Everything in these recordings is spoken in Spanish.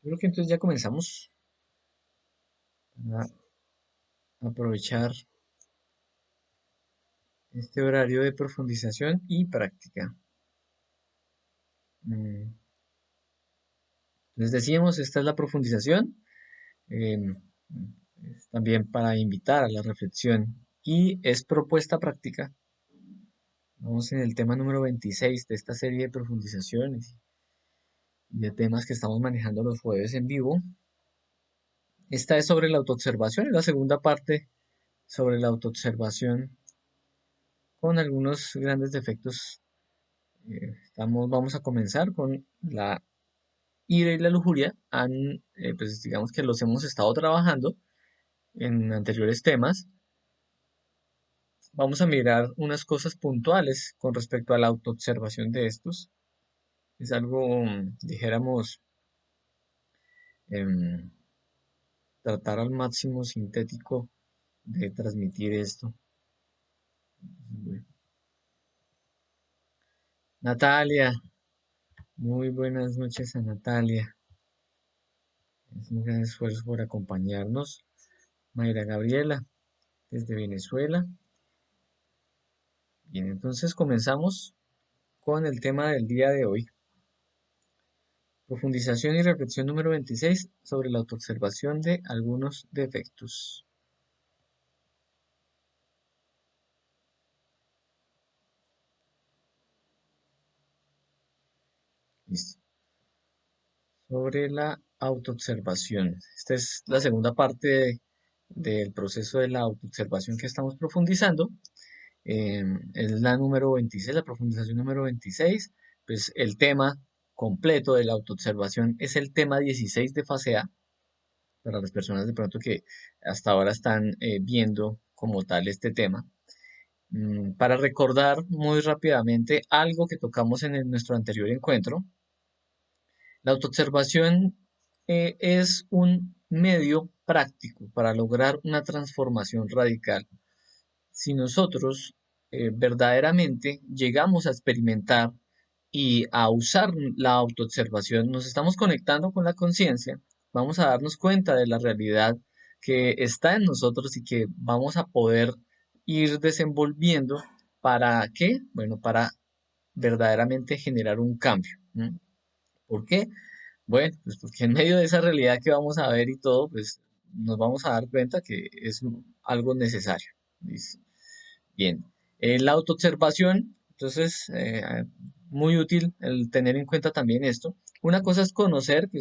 Yo creo que entonces ya comenzamos a aprovechar este horario de profundización y práctica. Mm, Les decíamos, esta es la profundización, es también para invitar a la reflexión y es propuesta práctica. Vamos en el tema número 26 de esta serie de profundizaciones y de temas que estamos manejando los jueves en vivo. Esta es sobre la autoobservación, es la segunda parte sobre la autoobservación con algunos grandes defectos. Vamos a comenzar con la ira y la lujuria. Pues digamos que los hemos estado trabajando en anteriores temas. Vamos a mirar unas cosas puntuales con respecto a la autoobservación de estos. Es algo, dijéramos, em, tratar al máximo sintético de transmitir esto. Bueno, Natalia, muy buenas noches a Natalia. Es un gran esfuerzo por acompañarnos. Mayra Gabriela, desde Venezuela. Bien, entonces comenzamos con el tema del día de hoy. Profundización y reflexión número 26 sobre la autoobservación de algunos defectos. Listo. Sobre la autoobservación. Esta es la segunda parte del proceso de la autoobservación que estamos profundizando. Es la número 26, la profundización número 26. Pues el tema completo de la autoobservación es el tema 16 de fase A, para las personas de pronto que hasta ahora están viendo como tal este tema. Para recordar muy rápidamente algo que tocamos en nuestro anterior encuentro, la autoobservación es un medio práctico para lograr una transformación radical. Si nosotros verdaderamente llegamos a experimentar y a usar la autoobservación, nos estamos conectando con la conciencia, vamos a darnos cuenta de la realidad que está en nosotros y que vamos a poder ir desenvolviendo. ¿Para qué? Bueno, para verdaderamente generar un cambio. ¿Por qué? Bueno, pues porque en medio de esa realidad que vamos a ver y todo, pues nos vamos a dar cuenta que es algo necesario. ¿Listo? Bien, la autoobservación, entonces, muy útil el tener en cuenta también esto. Una cosa es conocer que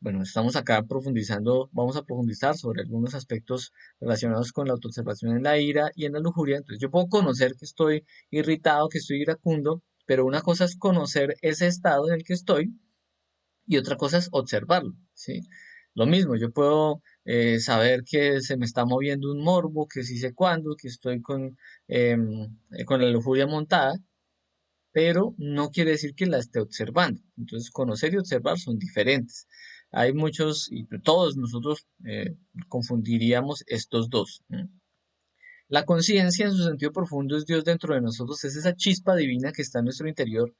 bueno, estamos acá profundizando, vamos a profundizar sobre algunos aspectos relacionados con la autoobservación en la ira y en la lujuria. Entonces, yo puedo conocer que estoy irritado, que estoy iracundo, pero una cosa es conocer ese estado en el que estoy y otra cosa es observarlo, ¿sí? Lo mismo, yo puedo saber que se me está moviendo un morbo, que sí sé cuándo, que estoy con la lujuria montada, pero no quiere decir que la esté observando. Entonces, conocer y observar son diferentes. Hay muchos, y todos nosotros confundiríamos estos dos. La conciencia en su sentido profundo es Dios dentro de nosotros, es esa chispa divina que está en nuestro interior.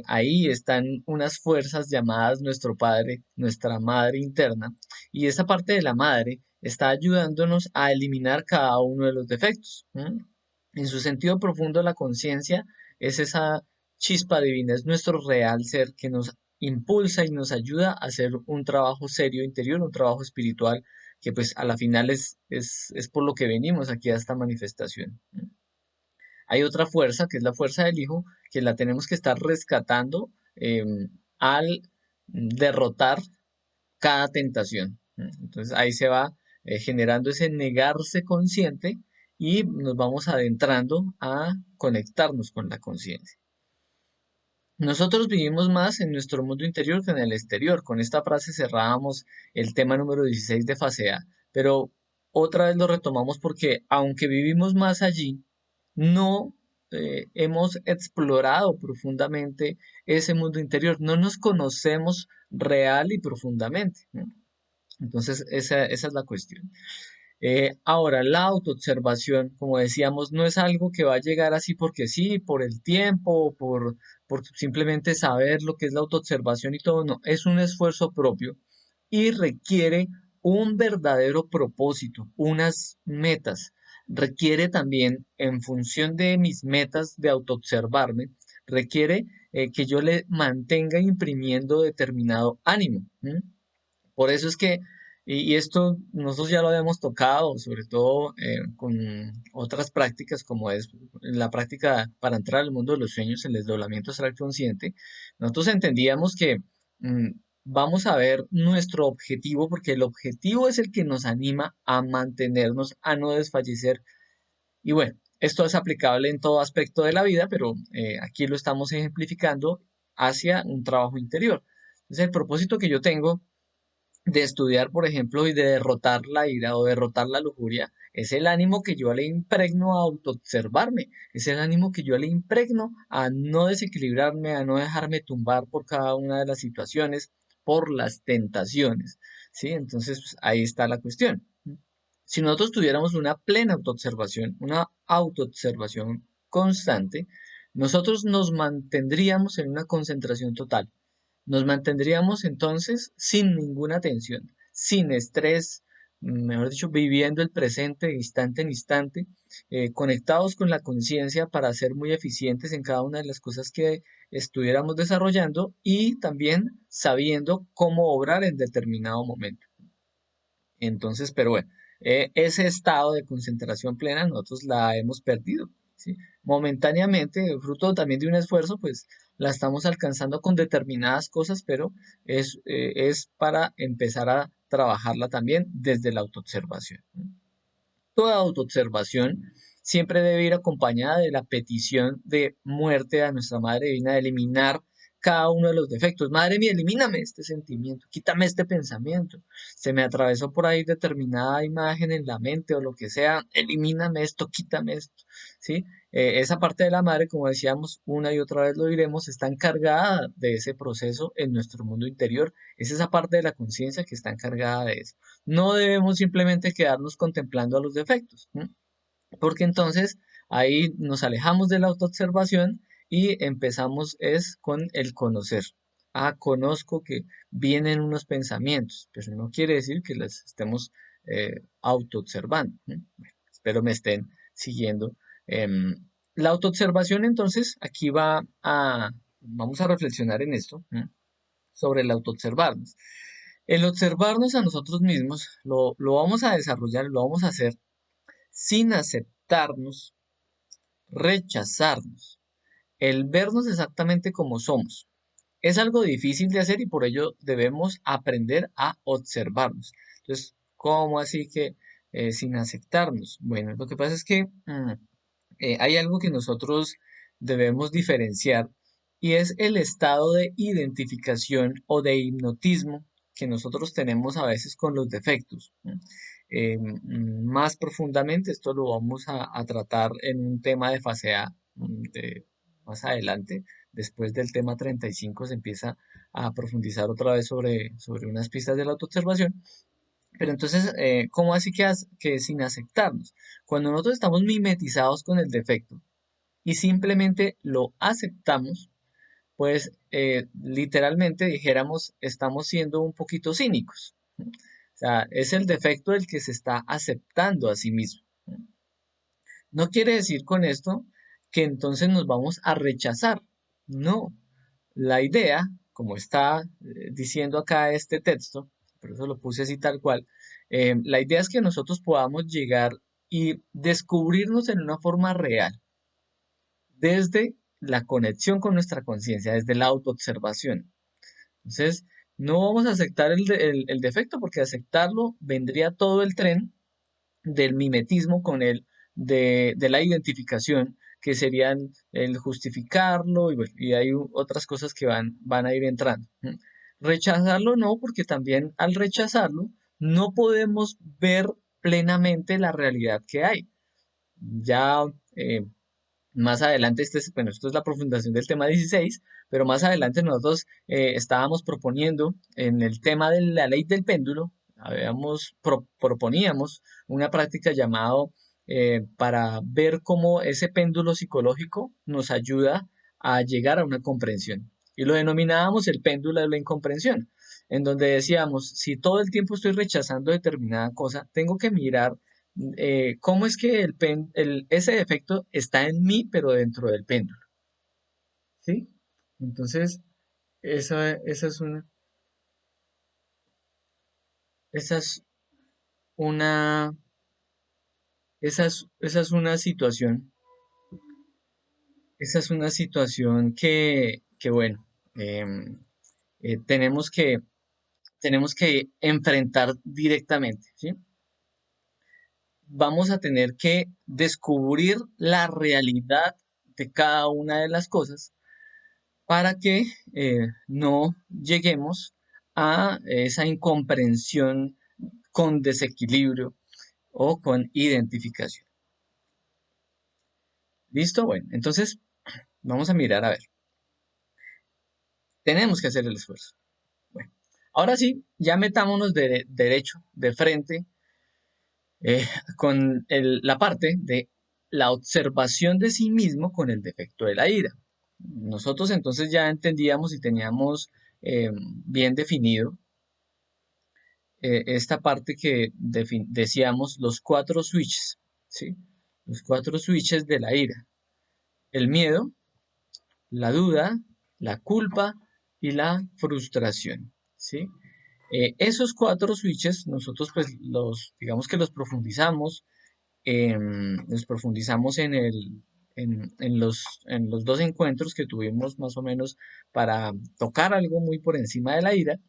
Ahí están unas fuerzas llamadas nuestro Padre, nuestra Madre interna, y esa parte de la Madre está ayudándonos a eliminar cada uno de los defectos. En su sentido profundo, la conciencia es esa chispa divina, es nuestro real ser que nos impulsa y nos ayuda a hacer un trabajo serio interior, un trabajo espiritual, que pues a la final es por lo que venimos aquí a esta manifestación. Hay otra fuerza, que es la fuerza del Hijo, que la tenemos que estar rescatando al derrotar cada tentación. Entonces ahí se va generando ese negarse consciente y nos vamos adentrando a conectarnos con la conciencia. Nosotros vivimos más en nuestro mundo interior que en el exterior. Con esta frase cerrábamos el tema número 16 de fase A, pero otra vez lo retomamos porque aunque vivimos más allí, no hemos explorado profundamente ese mundo interior, no nos conocemos real y profundamente, ¿no? Entonces, esa es la cuestión. Ahora, la autoobservación, como decíamos, no es algo que va a llegar así porque sí, por el tiempo, por simplemente saber lo que es la autoobservación y todo, no, es un esfuerzo propio y requiere un verdadero propósito, unas metas. Requiere también, en función de mis metas de autoobservarme, requiere que yo le mantenga imprimiendo determinado ánimo. ¿M? Por eso es que, y esto nosotros ya lo habíamos tocado, sobre todo con otras prácticas, como es la práctica para entrar al mundo de los sueños, el desdoblamiento astral consciente, nosotros entendíamos que mm, vamos a ver nuestro objetivo, porque el objetivo es el que nos anima a mantenernos, a no desfallecer. Y bueno, esto es aplicable en todo aspecto de la vida, pero aquí lo estamos ejemplificando hacia un trabajo interior. Entonces, el propósito que yo tengo de estudiar, por ejemplo, y de derrotar la ira o derrotar la lujuria, es el ánimo que yo le impregno a autoobservarme, es el ánimo que yo le impregno a no desequilibrarme, a no dejarme tumbar por cada una de las situaciones, por las tentaciones, ¿sí? Entonces, pues, ahí está la cuestión. Si nosotros tuviéramos una plena autoobservación, una autoobservación constante, nosotros nos mantendríamos en una concentración total. Nos mantendríamos entonces sin ninguna tensión, sin estrés, mejor dicho, viviendo el presente de instante en instante, conectados con la conciencia para ser muy eficientes en cada una de las cosas que estuviéramos desarrollando y también sabiendo cómo obrar en determinado momento. Entonces, pero bueno, ese estado de concentración plena nosotros la hemos perdido, ¿sí? Momentáneamente, fruto también de un esfuerzo, pues la estamos alcanzando con determinadas cosas, pero es para empezar a trabajarla también desde la autoobservación. Toda autoobservación siempre debe ir acompañada de la petición de muerte a nuestra Madre Divina, de eliminar cada uno de los defectos. Madre mía, elimíname este sentimiento, quítame este pensamiento. Se me atravesó por ahí determinada imagen en la mente o lo que sea, elimíname esto, quítame esto, ¿sí? Esa parte de la madre, como decíamos una y otra vez lo diremos, está encargada de ese proceso en nuestro mundo interior. Es esa parte de la conciencia que está encargada de eso. No debemos simplemente quedarnos contemplando a los defectos, ¿m? Porque entonces ahí nos alejamos de la autoobservación y empezamos es con el conocer. Ah, conozco que vienen unos pensamientos, pero no quiere decir que las estemos autoobservando. ¿M? Bueno, espero me estén siguiendo. Em, la autoobservación entonces aquí vamos a reflexionar en esto, ¿m? Sobre el autoobservarnos. El observarnos a nosotros mismos lo vamos a desarrollar, lo vamos a hacer sin aceptarnos, rechazarnos, el vernos exactamente como somos. Es algo difícil de hacer y por ello debemos aprender a observarnos. Entonces, ¿cómo así que sin aceptarnos? Bueno, lo que pasa es que hay algo que nosotros debemos diferenciar y es el estado de identificación o de hipnotismo que nosotros tenemos a veces con los defectos. ¿No? Más profundamente, esto lo vamos a tratar en un tema de fase A más adelante. Después del tema 35 se empieza a profundizar otra vez sobre unas pistas de la autoobservación. Pero entonces, ¿cómo así que sin aceptarnos? Cuando nosotros estamos mimetizados con el defecto y simplemente lo aceptamos, pues literalmente dijéramos, estamos siendo un poquito cínicos. ¿No? O sea, es el defecto el que se está aceptando a sí mismo. ¿No? No quiere decir con esto que entonces nos vamos a rechazar. No. La idea, como está diciendo acá este texto, por eso lo puse así tal cual, la idea es que nosotros podamos llegar y descubrirnos en una forma real, desde la conexión con nuestra conciencia, desde la autoobservación. Entonces, no vamos a aceptar el defecto, porque aceptarlo vendría todo el tren del mimetismo con él, de la identificación, que serían el justificarlo y, bueno, y hay otras cosas que van a ir entrando. ¿M? Rechazarlo no, porque también al rechazarlo no podemos ver plenamente la realidad que hay. Ya más adelante, bueno, esto es la profundización del tema 16, pero más adelante nosotros estábamos proponiendo en el tema de la ley del péndulo, proponíamos una práctica llamado para ver cómo ese péndulo psicológico nos ayuda a llegar a una comprensión. Y lo denominábamos el péndulo de la incomprensión, en donde decíamos, si todo el tiempo estoy rechazando determinada cosa, tengo que mirar cómo es que ese defecto está en mí, pero dentro del péndulo. ¿Sí? Entonces, esa es esa es una, esa es una situación, esa es una situación que bueno, em, tenemos tenemos que enfrentar directamente, ¿sí? Vamos a tener que descubrir la realidad de cada una de las cosas para que no lleguemos a esa incomprensión con desequilibrio o con identificación. ¿Listo? Bueno, entonces vamos a mirar, a ver, tenemos que hacer el esfuerzo. Bueno, ahora sí, ya metámonos derecho, de frente, eh, con la parte de la observación de sí mismo con el defecto de la ira. Nosotros entonces ya entendíamos y teníamos bien definido esta parte que decíamos los cuatro switches, ¿sí? Los cuatro switches de la ira. El miedo, la duda, la culpa y la frustración, ¿sí? Esos cuatro switches nosotros pues digamos que los profundizamos en los dos encuentros que tuvimos más o menos para tocar algo muy por encima de la ira.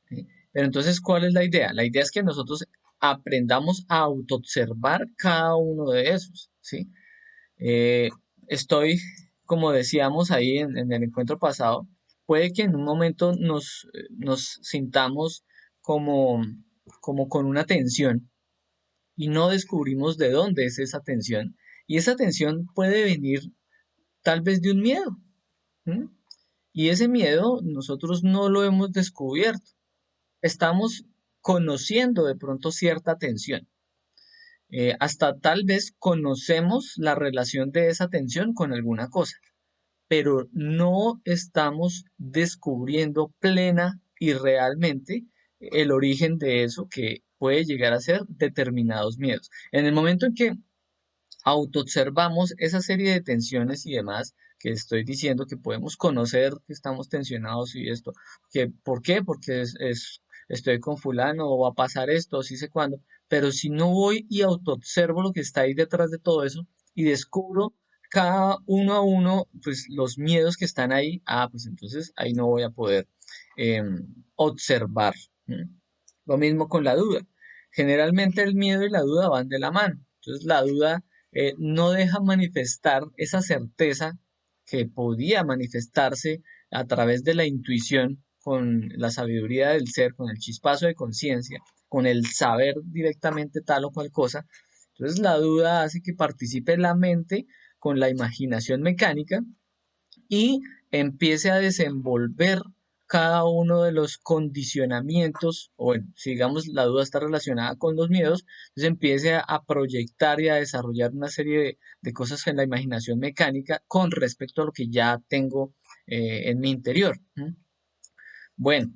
¿Sí? Pero entonces, ¿cuál es la idea? La idea es que nosotros aprendamos a autoobservar cada uno de esos, ¿sí? Eh, estoy, como decíamos ahí en el encuentro pasado, puede que en un momento nos sintamos como, como con una tensión y no descubrimos de dónde es esa tensión. Y esa tensión puede venir tal vez de un miedo. ¿M? Y ese miedo nosotros no lo hemos descubierto. Estamos conociendo de pronto cierta tensión. Hasta tal vez conocemos la relación de esa tensión con alguna cosa, pero no estamos descubriendo plena y realmente el origen de eso que puede llegar a ser determinados miedos. En el momento en que autoobservamos esa serie de tensiones y demás que estoy diciendo que podemos conocer que estamos tensionados y esto, que ¿por qué? Porque estoy con fulano o va a pasar esto, o sí sé cuándo, pero si no voy y autoobservo lo que está ahí detrás de todo eso y descubro cada uno a uno, pues los miedos que están ahí, pues entonces ahí no voy a poder observar. ¿M? Lo mismo con la duda. Generalmente el miedo y la duda van de la mano. Entonces la duda no deja manifestar esa certeza que podía manifestarse a través de la intuición, con la sabiduría del ser, con el chispazo de conciencia, con el saber directamente tal o cual cosa. Entonces la duda hace que participe la mente con la imaginación mecánica y empiece a desenvolver cada uno de los condicionamientos, o bueno, si digamos la duda está relacionada con los miedos, entonces empiece a proyectar y a desarrollar una serie de cosas en la imaginación mecánica con respecto a lo que ya tengo en mi interior. ¿M? Bueno,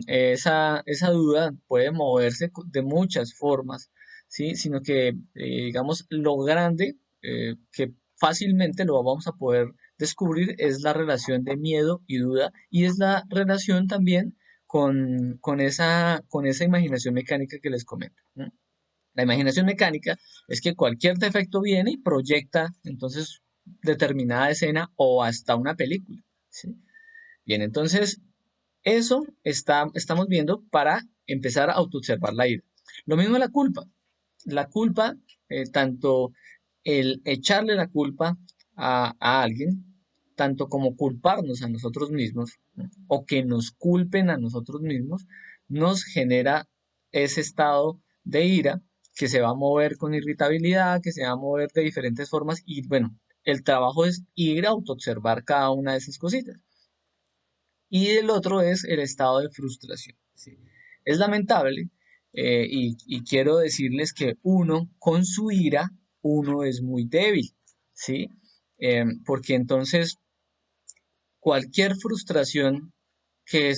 esa duda puede moverse de muchas formas, ¿sí? Sino que, digamos, lo grande que fácilmente lo vamos a poder descubrir es la relación de miedo y duda y es la relación también con esa imaginación mecánica que les comento. ¿No? La imaginación mecánica es que cualquier defecto viene y proyecta entonces determinada escena o hasta una película, ¿sí? Bien, entonces estamos viendo para empezar a autoobservar la ira. Lo mismo la culpa. La culpa, tanto el echarle la culpa a alguien, tanto como culparnos a nosotros mismos, ¿no? O que nos culpen a nosotros mismos, nos genera ese estado de ira que se va a mover con irritabilidad, que se va a mover de diferentes formas y bueno, el trabajo es ir a autoobservar cada una de esas cositas. Y el otro es el estado de frustración. ¿Sí? Es lamentable y quiero decirles que uno con su ira, uno es muy débil, ¿sí? Porque entonces cualquier frustración que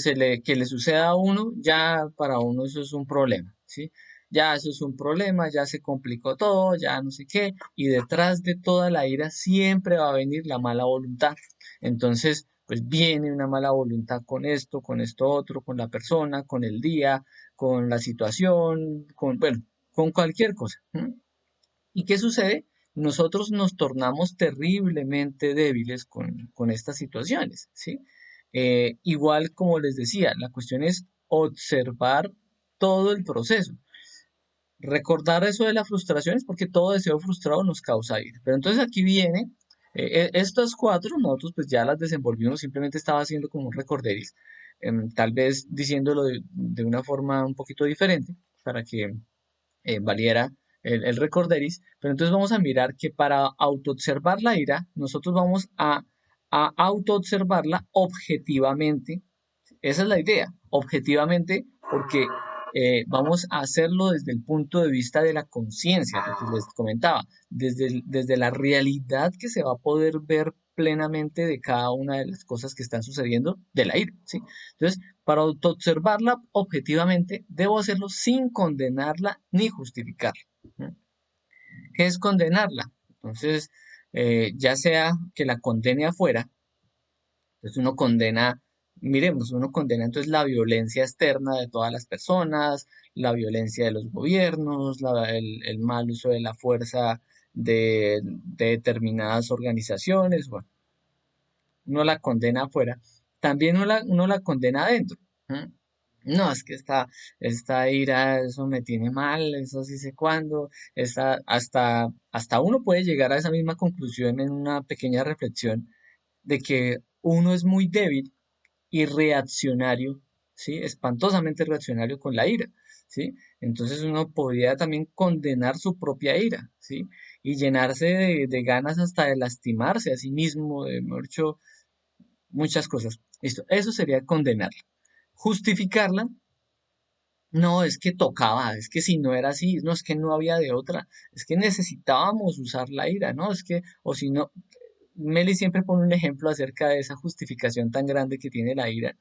le suceda a uno, ya para uno eso es un problema, ¿sí? Ya eso es un problema, ya se complicó todo, ya no sé qué, y detrás de toda la ira siempre va a venir la mala voluntad. Entonces, pues viene una mala voluntad con esto otro, con la persona, con el día, con la situación, con, bueno, con cualquier cosa. ¿M? ¿Y qué sucede? Nosotros nos tornamos terriblemente débiles con estas situaciones, ¿sí? Igual como les decía, la cuestión es observar todo el proceso. Recordar eso de la frustración es porque todo deseo frustrado nos causa ira. Pero entonces aquí viene, estas cuatro, nosotros pues ya las desenvolvimos, simplemente estaba haciendo como un recorderis, tal vez diciéndolo de una forma un poquito diferente para que valiera el recorderis, pero entonces vamos a mirar que para autoobservar la ira, nosotros vamos a autoobservarla objetivamente. Esa es la idea, objetivamente, porque vamos a hacerlo desde el punto de vista de la conciencia, lo que les comentaba, desde la realidad que se va a poder ver plenamente de cada una de las cosas que están sucediendo de la ira, ¿sí? Entonces, para autoobservarla objetivamente, debo hacerlo sin condenarla ni justificarla. ¿No? ¿Qué es condenarla? Entonces, ya sea que la condene afuera, entonces uno condena, miremos, uno condena entonces la violencia externa de todas las personas, la violencia de los gobiernos, el mal uso de la fuerza de determinadas organizaciones, bueno, uno la condena afuera, también uno la condena adentro. ¿Mm? No, es que esta ira, eso me tiene mal, eso sí sé cuándo, hasta uno puede llegar a esa misma conclusión en una pequeña reflexión de que uno es muy débil y reaccionario, ¿sí? Espantosamente reaccionario con la ira, ¿sí? Entonces uno podría también condenar su propia ira, ¿sí? Y llenarse de ganas hasta de lastimarse a sí mismo, de, mejor dicho, muchas cosas. Listo, eso sería condenarla. Justificarla, no, es que tocaba, es que si no era así, no, es que no había de otra, es que necesitábamos usar la ira, ¿no? Es que, o si no, Meli siempre pone un ejemplo acerca de esa justificación tan grande que tiene la ira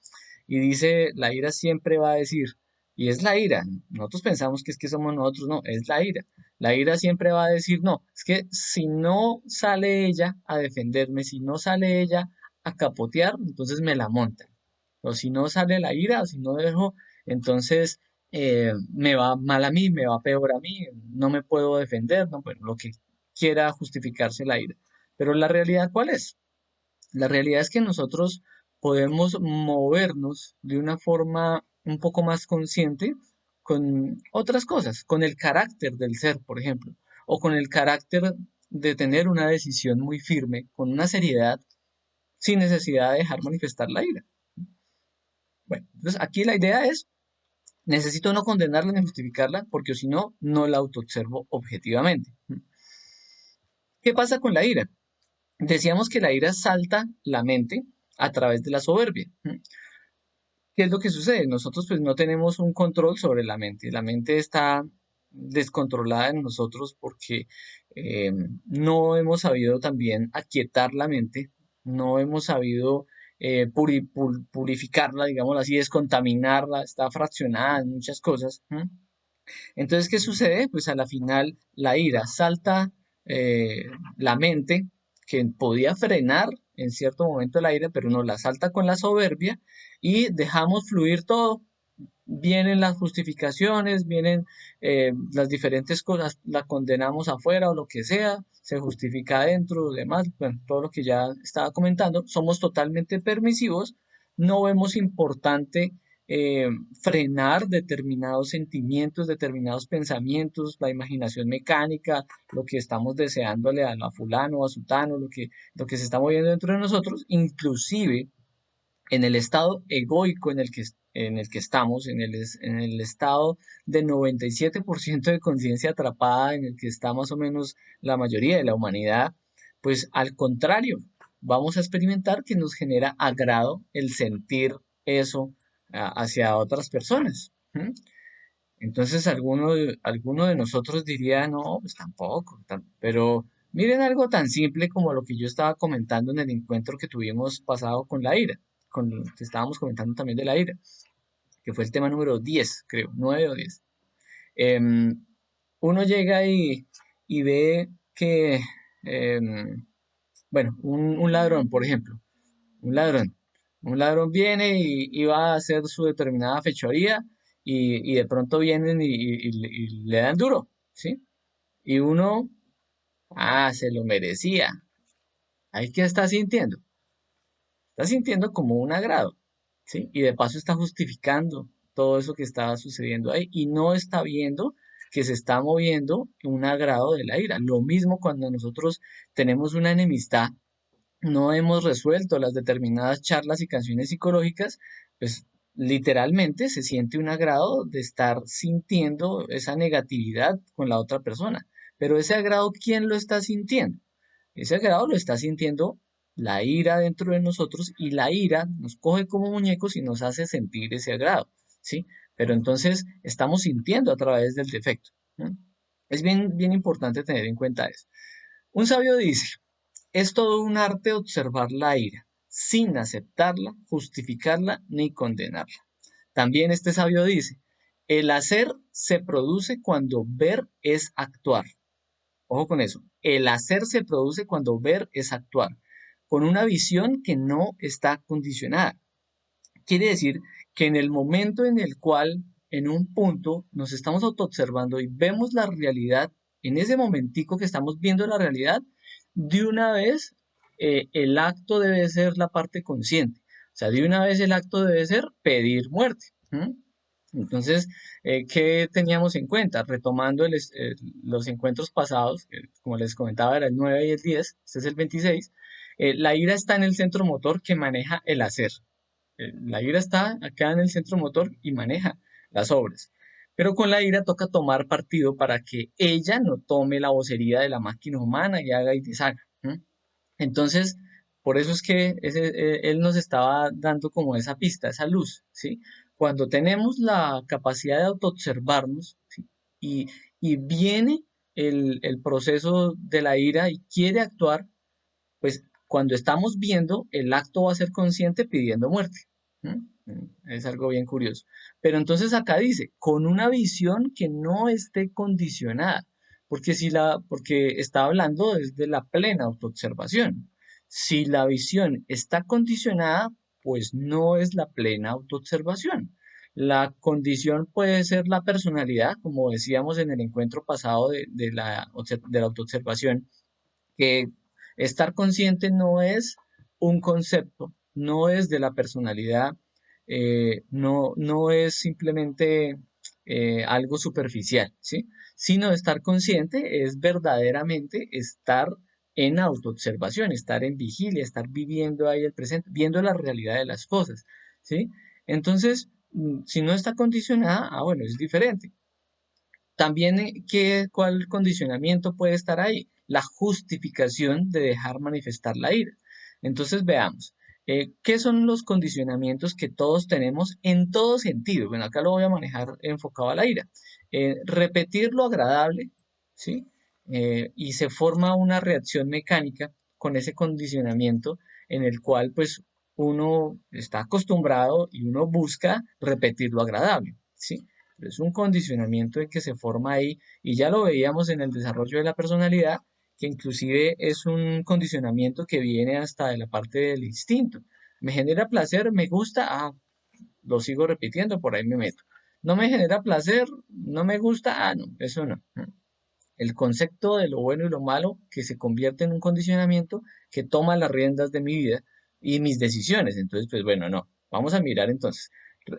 y dice, la ira siempre va a decir, y es la ira, nosotros pensamos que es que somos nosotros, no, es la ira siempre va a decir, no, es que si no sale ella a defenderme, si no sale ella a capotear, entonces me la montan, o si no sale la ira, o si no dejo, entonces me va mal a mí, me va peor a mí, no me puedo defender, no, bueno, lo que quiera justificarse la ira. Pero la realidad, ¿cuál es? La realidad es que nosotros podemos movernos de una forma un poco más consciente con otras cosas, con el carácter del ser, por ejemplo, o con el carácter de tener una decisión muy firme, con una seriedad, sin necesidad de dejar manifestar la ira. Bueno, entonces aquí la idea es, necesito no condenarla ni justificarla, porque si no, no la autoobservo objetivamente. ¿Qué pasa con la ira? Decíamos que la ira salta la mente a través de la soberbia. ¿Qué es lo que sucede? Nosotros pues no tenemos un control sobre la mente. La mente está descontrolada en nosotros porque no hemos sabido también aquietar la mente, no hemos sabido purificarla, digámoslo así, descontaminarla, está fraccionada en muchas cosas. Entonces, ¿qué sucede? Pues a la final la ira salta eh, la mente, que podía frenar en cierto momento la ira, pero no la salta con la soberbia y dejamos fluir todo. Vienen las justificaciones, vienen las diferentes cosas, la condenamos afuera o lo que sea, se justifica adentro, demás, bueno, todo lo que ya estaba comentando, somos totalmente permisivos, no vemos importante eh, frenar determinados sentimientos, determinados pensamientos, la imaginación mecánica, lo que estamos deseándole a fulano o a sutano, lo que se está moviendo dentro de nosotros, inclusive en el estado egoico en el que estamos, en el estado de 97% de conciencia atrapada en el que está más o menos la mayoría de la humanidad, pues al contrario, vamos a experimentar que nos genera agrado el sentir eso hacia otras personas. ¿Mm? Entonces alguno de nosotros diría, no, pues tampoco, pero miren algo tan simple como lo que yo estaba comentando en el encuentro que tuvimos pasado con la ira, que estábamos comentando también de la ira, que fue el tema número 10 creo, 9 o 10. Em, Uno llega y ve que, em, bueno, un ladrón, por ejemplo, un ladrón. Un ladrón viene y va a hacer su determinada fechoría y de pronto vienen y le dan duro, ¿sí? Y uno, se lo merecía. ¿Ahí qué está sintiendo? Está sintiendo como un agrado, ¿sí? Y de paso está justificando todo eso que estaba sucediendo ahí y no está viendo que se está moviendo un agrado de la ira. Lo mismo cuando nosotros tenemos una enemistad, no hemos resuelto las determinadas charlas y canciones psicológicas, pues literalmente se siente un agrado de estar sintiendo esa negatividad con la otra persona. Pero ese agrado, ¿quién lo está sintiendo? Ese agrado lo está sintiendo la ira dentro de nosotros y la ira nos coge como muñecos y nos hace sentir ese agrado, ¿sí? Pero entonces estamos sintiendo a través del defecto, ¿no? Es bien importante tener en cuenta eso. Un sabio dice, es todo un arte observar la ira, sin aceptarla, justificarla ni condenarla. También este sabio dice, el hacer se produce cuando ver es actuar. Ojo con eso, el hacer se produce cuando ver es actuar, con una visión que no está condicionada. Quiere decir que en el momento en el cual, en un punto, nos estamos autoobservando y vemos la realidad, en ese momentico que estamos viendo la realidad, de una vez el acto debe ser la parte consciente. O sea, de una vez el acto debe ser pedir muerte. ¿Mm? Entonces, ¿qué teníamos en cuenta? Retomando los encuentros pasados, que, como les comentaba, era el 9 y el 10, este es el 26, la ira está en el centro motor que maneja el hacer. La ira está acá en el centro motor y maneja las obras. Pero con la ira toca tomar partido para que ella no tome la vocería de la máquina humana y haga y deshaga. ¿Mm? Entonces, por eso es que él nos estaba dando como esa pista, esa luz, ¿sí? Cuando tenemos la capacidad de autoobservarnos, ¿sí? y, y viene el proceso de la ira y quiere actuar, pues cuando estamos viendo, el acto va a ser consciente pidiendo muerte. ¿Mm? Es algo bien curioso. Pero entonces acá dice, con una visión que no esté condicionada, porque está hablando desde la plena autoobservación. Si la visión está condicionada, pues no es la plena autoobservación. La condición puede ser la personalidad, como decíamos en el encuentro pasado de la autoobservación, que estar consciente no es un concepto, no es de la personalidad, no es simplemente algo superficial, ¿sí? Sino estar consciente es verdaderamente estar en autoobservación, estar en vigilia, estar viviendo ahí el presente, viendo la realidad de las cosas, ¿sí? Entonces, si no está condicionada, bueno, es diferente. También, ¿cuál condicionamiento puede estar ahí? La justificación de dejar manifestar la ira. Entonces, veamos, ¿qué son los condicionamientos que todos tenemos en todo sentido? Bueno, acá lo voy a manejar enfocado a la ira. Repetir lo agradable, ¿sí? Y se forma una reacción mecánica con ese condicionamiento en el cual, pues, uno está acostumbrado y uno busca repetir lo agradable, ¿sí? Es un condicionamiento que se forma ahí y ya lo veíamos en el desarrollo de la personalidad, que inclusive es un condicionamiento que viene hasta de la parte del instinto. Me genera placer, me gusta, lo sigo repitiendo, por ahí me meto. No me genera placer, no me gusta, no, eso no. El concepto de lo bueno y lo malo que se convierte en un condicionamiento que toma las riendas de mi vida y mis decisiones. Entonces, pues bueno, no. Vamos a mirar entonces.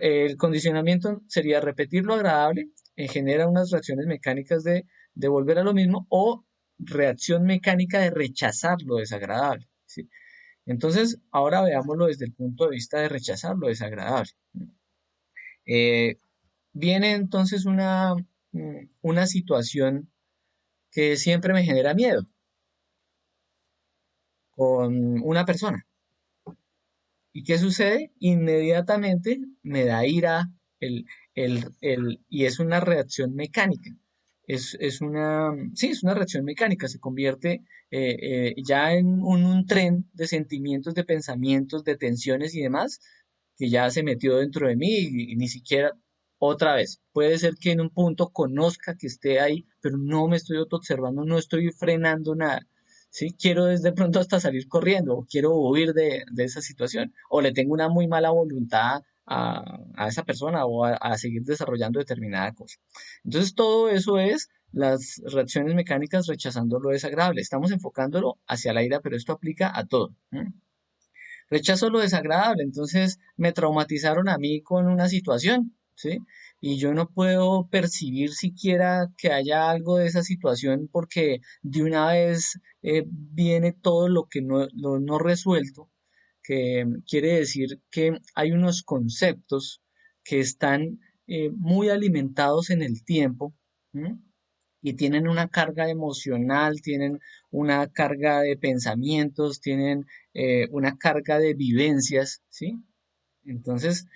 El condicionamiento sería repetir lo agradable, genera unas reacciones mecánicas de volver a lo mismo o reacción mecánica de rechazar lo desagradable, ¿sí? Entonces, ahora veámoslo desde el punto de vista de rechazar lo desagradable. Eh, Viene entonces una situación que siempre me genera miedo con una persona. ¿Y qué sucede? Inmediatamente me da ira y es una reacción mecánica. Sí, es una reacción mecánica, se convierte ya en un tren de sentimientos, de pensamientos, de tensiones y demás, que ya se metió dentro de mí y ni siquiera otra vez. Puede ser que en un punto conozca que esté ahí, pero no me estoy autoobservando, no estoy frenando nada. ¿Sí? Quiero desde pronto hasta salir corriendo, o quiero huir de esa situación, o le tengo una muy mala voluntad a esa persona o a seguir desarrollando determinada cosa. Entonces, todo eso es las reacciones mecánicas rechazando lo desagradable. Estamos enfocándolo hacia la ira, pero esto aplica a todo. ¿M? Rechazo lo desagradable, entonces me traumatizaron a mí con una situación, ¿sí? Y yo no puedo percibir siquiera que haya algo de esa situación porque de una vez viene todo lo que lo no resuelto, que quiere decir que hay unos conceptos que están muy alimentados en el tiempo. ¿M? Y tienen una carga emocional, tienen una carga de pensamientos, tienen una carga de vivencias, ¿sí? Entonces,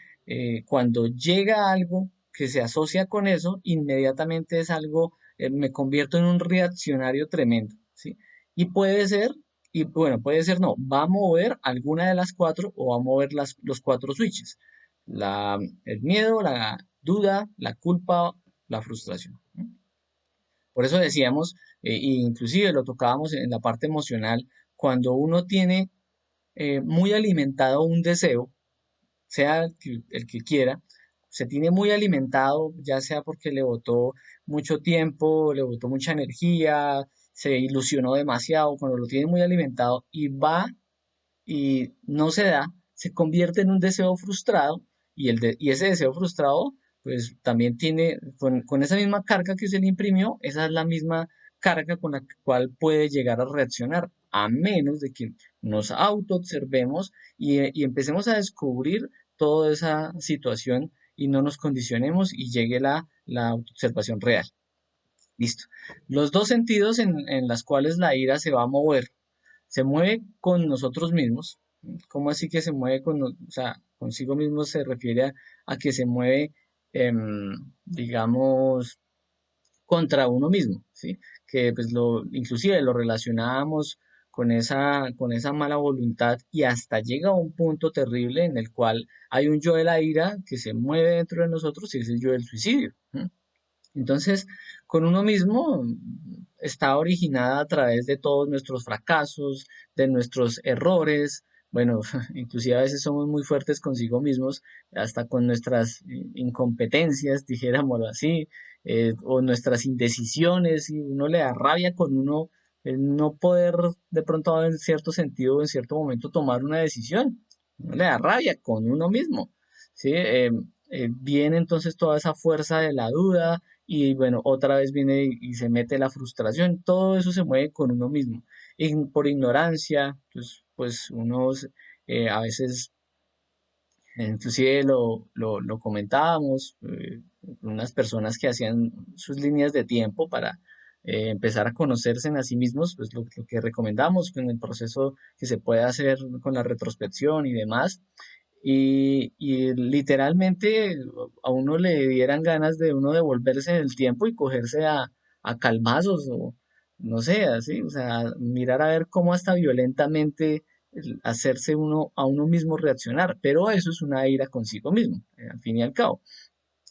cuando llega algo que se asocia con eso, inmediatamente es algo, me convierto en un reaccionario tremendo, ¿sí? Y puede ser, y bueno, puede ser no, va a mover alguna de las cuatro o va a mover los cuatro switches. El miedo, la duda, la culpa, la frustración. ¿No? Por eso decíamos, e inclusive lo tocábamos en la parte emocional, cuando uno tiene muy alimentado un deseo, sea el que quiera, se tiene muy alimentado, ya sea porque le botó mucho tiempo, le botó mucha energía, se ilusionó demasiado, cuando lo tiene muy alimentado y va y no se da, se convierte en un deseo frustrado y ese deseo frustrado pues también tiene, con esa misma carga que se le imprimió, esa es la misma carga con la cual puede llegar a reaccionar, a menos de que nos autoobservemos y empecemos a descubrir toda esa situación y no nos condicionemos y llegue la autoobservación real. Listo. Los dos sentidos en las cuales la ira se va a mover se mueve con nosotros mismos. ¿Cómo así que se mueve o sea, consigo mismo se refiere a que se mueve, digamos, contra uno mismo, ¿sí? Que pues inclusive lo relacionábamos con esa mala voluntad y hasta llega a un punto terrible en el cual hay un yo de la ira que se mueve dentro de nosotros y es el yo del suicidio. ¿M? Entonces, con uno mismo está originada a través de todos nuestros fracasos, de nuestros errores. Bueno, inclusive a veces somos muy fuertes consigo mismos, hasta con nuestras incompetencias, dijéramoslo así, o nuestras indecisiones, y uno le da rabia con uno el no poder de pronto en cierto sentido, en cierto momento tomar una decisión. Uno le da rabia con uno mismo, ¿sí? Viene entonces toda esa fuerza de la duda, y bueno, otra vez viene y se mete la frustración, todo eso se mueve con uno mismo. Y por ignorancia, pues uno a veces, inclusive lo comentábamos, unas personas que hacían sus líneas de tiempo para empezar a conocerse en a sí mismos, pues lo que recomendamos en el proceso que se puede hacer con la retrospección y demás, y literalmente a uno le dieran ganas de uno devolverse en el tiempo y cogerse a calmazos o no sé, así, o sea, mirar a ver cómo hasta violentamente hacerse uno a uno mismo reaccionar, pero eso es una ira consigo mismo, al fin y al cabo.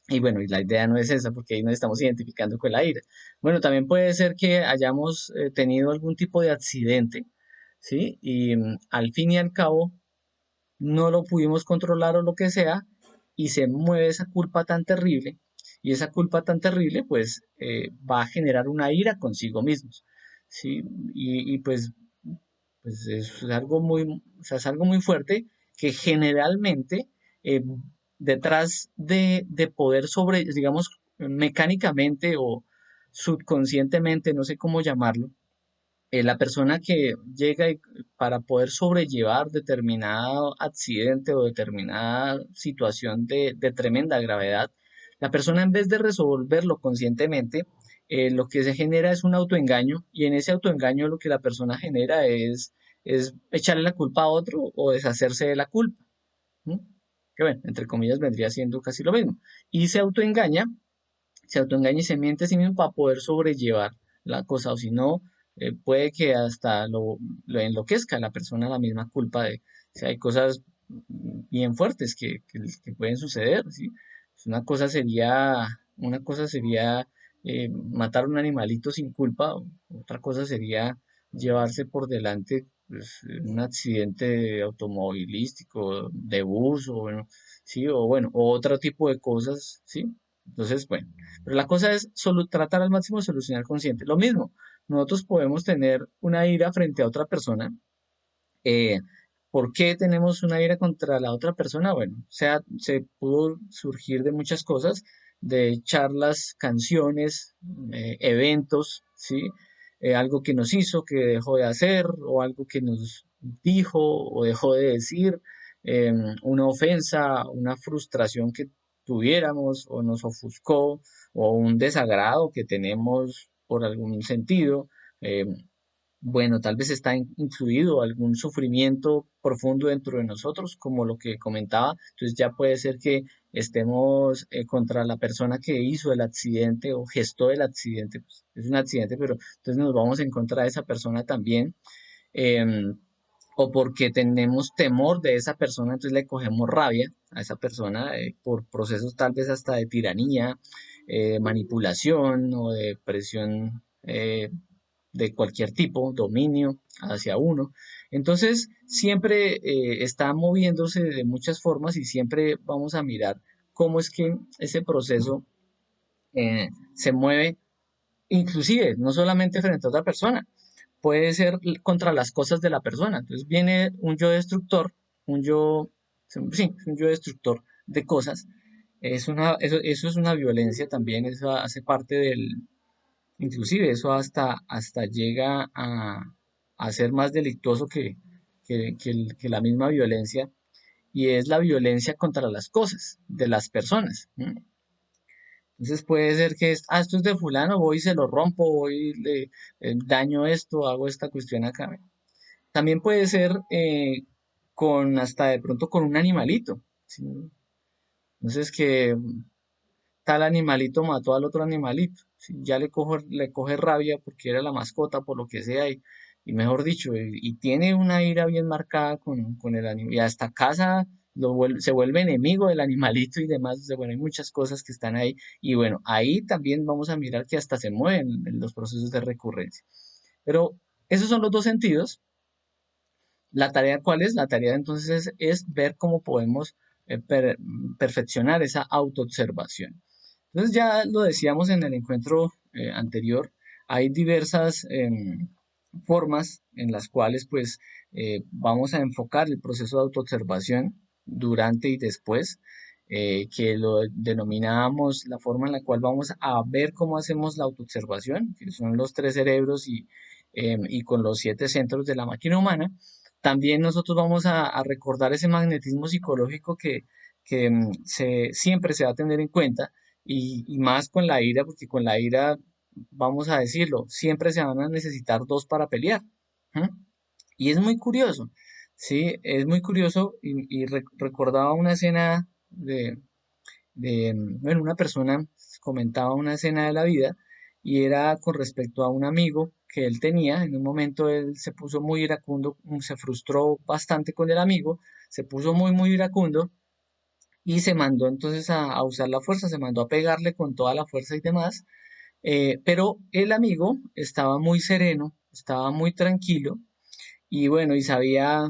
Y bueno, y la idea no es esa, porque ahí nos estamos identificando con la ira. Bueno, también puede ser que hayamos tenido algún tipo de accidente, ¿sí? Y al fin y al cabo no lo pudimos controlar o lo que sea, y se mueve esa culpa tan terrible, y esa culpa tan terrible pues va a generar una ira consigo mismos, ¿sí? Pues es algo muy, o sea, es algo muy fuerte que generalmente detrás de poder digamos, mecánicamente o subconscientemente, no sé cómo llamarlo, la persona que llega para poder sobrellevar determinado accidente o determinada situación de tremenda gravedad, la persona en vez de resolverlo conscientemente, lo que se genera es un autoengaño y en ese autoengaño lo que la persona genera es echarle la culpa a otro o deshacerse de la culpa. ¿No? que bueno, entre comillas vendría siendo casi lo mismo. Y se autoengaña y se miente a sí mismo para poder sobrellevar la cosa, o si no, puede que hasta lo enloquezca la persona la misma culpa de, si hay cosas bien fuertes que pueden suceder, ¿sí? Pues una cosa sería matar a un animalito sin culpa, otra cosa sería llevarse por delante pues, un accidente automovilístico, de bus, o bueno, sí, o bueno, o otro tipo de cosas, ¿sí? Entonces, bueno, pero la cosa es tratar al máximo de solucionar consciente. Lo mismo, nosotros podemos tener una ira frente a otra persona. eh, ¿Por qué tenemos una ira contra la otra persona? Bueno, se pudo surgir de muchas cosas, de charlas, canciones, eventos, ¿sí? Algo que nos hizo, que dejó de hacer, o algo que nos dijo o dejó de decir, una ofensa, una frustración que tuviéramos o nos ofuscó, o un desagrado que tenemos por algún sentido. Bueno, tal vez está incluido algún sufrimiento profundo dentro de nosotros, como lo que comentaba. Entonces ya puede ser que estemos contra la persona que hizo el accidente o gestó el accidente. Pues, es un accidente, pero entonces nos vamos en contra de esa persona también. em, o porque tenemos temor de esa persona, entonces le cogemos rabia a esa persona por procesos tal vez hasta de tiranía, manipulación o de presión de cualquier tipo, dominio hacia uno. Entonces, siempre está moviéndose de muchas formas y siempre vamos a mirar cómo es que ese proceso se mueve, inclusive no solamente frente a otra persona, puede ser contra las cosas de la persona. Entonces viene un yo destructor, un yo, sí, un yo destructor de cosas. Eso es una violencia también, eso hace parte inclusive eso hasta llega a ser más delictuoso que la misma violencia, y es la violencia contra las cosas, de las personas. ¿M? Entonces puede ser que esto es de fulano, voy y se lo rompo, voy y le daño esto, hago esta cuestión acá. También puede ser con hasta de pronto con un animalito, ¿sí? Entonces que tal animalito mató al otro animalito. ¿Sí? Ya le coge rabia porque era la mascota, por lo que sea, y mejor dicho, y tiene una ira bien marcada con el animal, y hasta casa se vuelve enemigo del animalito y demás. O sea, bueno, hay muchas cosas que están ahí, y bueno, ahí también vamos a mirar que hasta se mueven en los procesos de recurrencia. Pero esos son los dos sentidos. La tarea, ¿cuál es? La tarea entonces es ver cómo podemos eh, per- perfeccionar esa autoobservación. Entonces ya lo decíamos en el encuentro anterior, hay diversas formas en las cuales pues vamos a enfocar el proceso de autoobservación durante y después, que lo denominábamos la forma en la cual vamos a ver cómo hacemos la autoobservación, que son los tres cerebros y con los siete centros de la máquina humana. También nosotros vamos a recordar ese magnetismo psicológico que siempre se va a tener en cuenta, y más con la ira, porque con la ira, vamos a decirlo, siempre se van a necesitar dos para pelear. ¿M? Y es muy curioso, ¿sí? Es muy curioso y recordaba una escena bueno, una persona comentaba una escena de la vida y era con respecto a un amigo que él tenía. En un momento él se puso muy iracundo, se frustró bastante con el amigo, se puso muy, muy iracundo y se mandó entonces a usar la fuerza, se mandó a pegarle con toda la fuerza y demás. Pero el amigo estaba muy sereno, estaba muy tranquilo y bueno, y sabía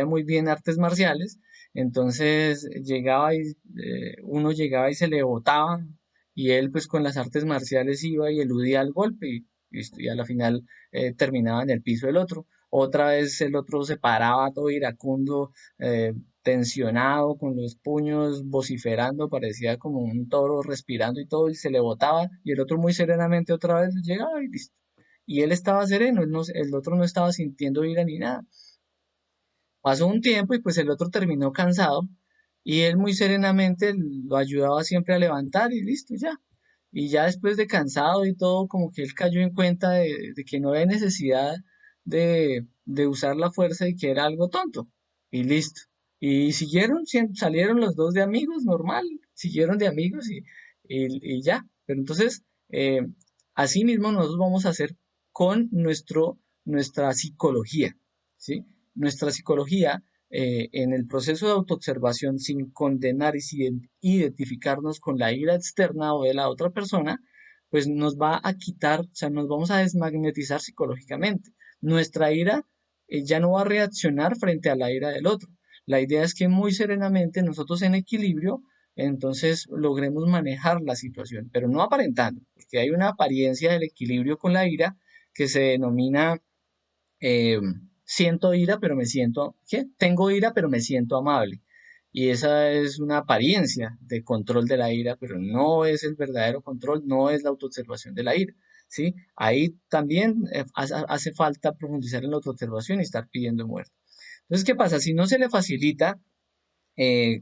muy bien artes marciales. Entonces uno llegaba y se le botaba, y él pues con las artes marciales iba y eludía el golpe, y a la final terminaba en el piso del otro. Otra vez el otro se paraba todo iracundo, eh, tensionado, con los puños vociferando, parecía como un toro respirando y todo, y se le botaba, y el otro muy serenamente otra vez llegaba y listo. Y él estaba sereno, el otro no estaba sintiendo ira ni nada. Pasó un tiempo y pues el otro terminó cansado, y él muy serenamente lo ayudaba siempre a levantar y listo, ya. Y ya después de cansado y todo, como que él cayó en cuenta de que no había necesidad de usar la fuerza y que era algo tonto. Y listo. Y siguieron, salieron los dos de amigos, normal, siguieron de amigos y ya. Pero entonces, así mismo nosotros vamos a hacer con nuestra psicología, ¿sí? Nuestra psicología, en el proceso de autoobservación, sin condenar y sin identificarnos con la ira externa o de la otra persona, pues nos va a quitar, o sea, nos vamos a desmagnetizar psicológicamente. Nuestra ira ya no va a reaccionar frente a la ira del otro. La idea es que muy serenamente nosotros en equilibrio, entonces logremos manejar la situación, pero no aparentando, porque hay una apariencia del equilibrio con la ira que se denomina eh, siento ira, pero me siento, ¿qué? Tengo ira, pero me siento amable. Y esa es una apariencia de control de la ira, pero no es el verdadero control, no es la autoobservación de la ira, ¿sí? Ahí también hace falta profundizar en la autoobservación y estar pidiendo muerte. Entonces, ¿qué pasa? Si no se le facilita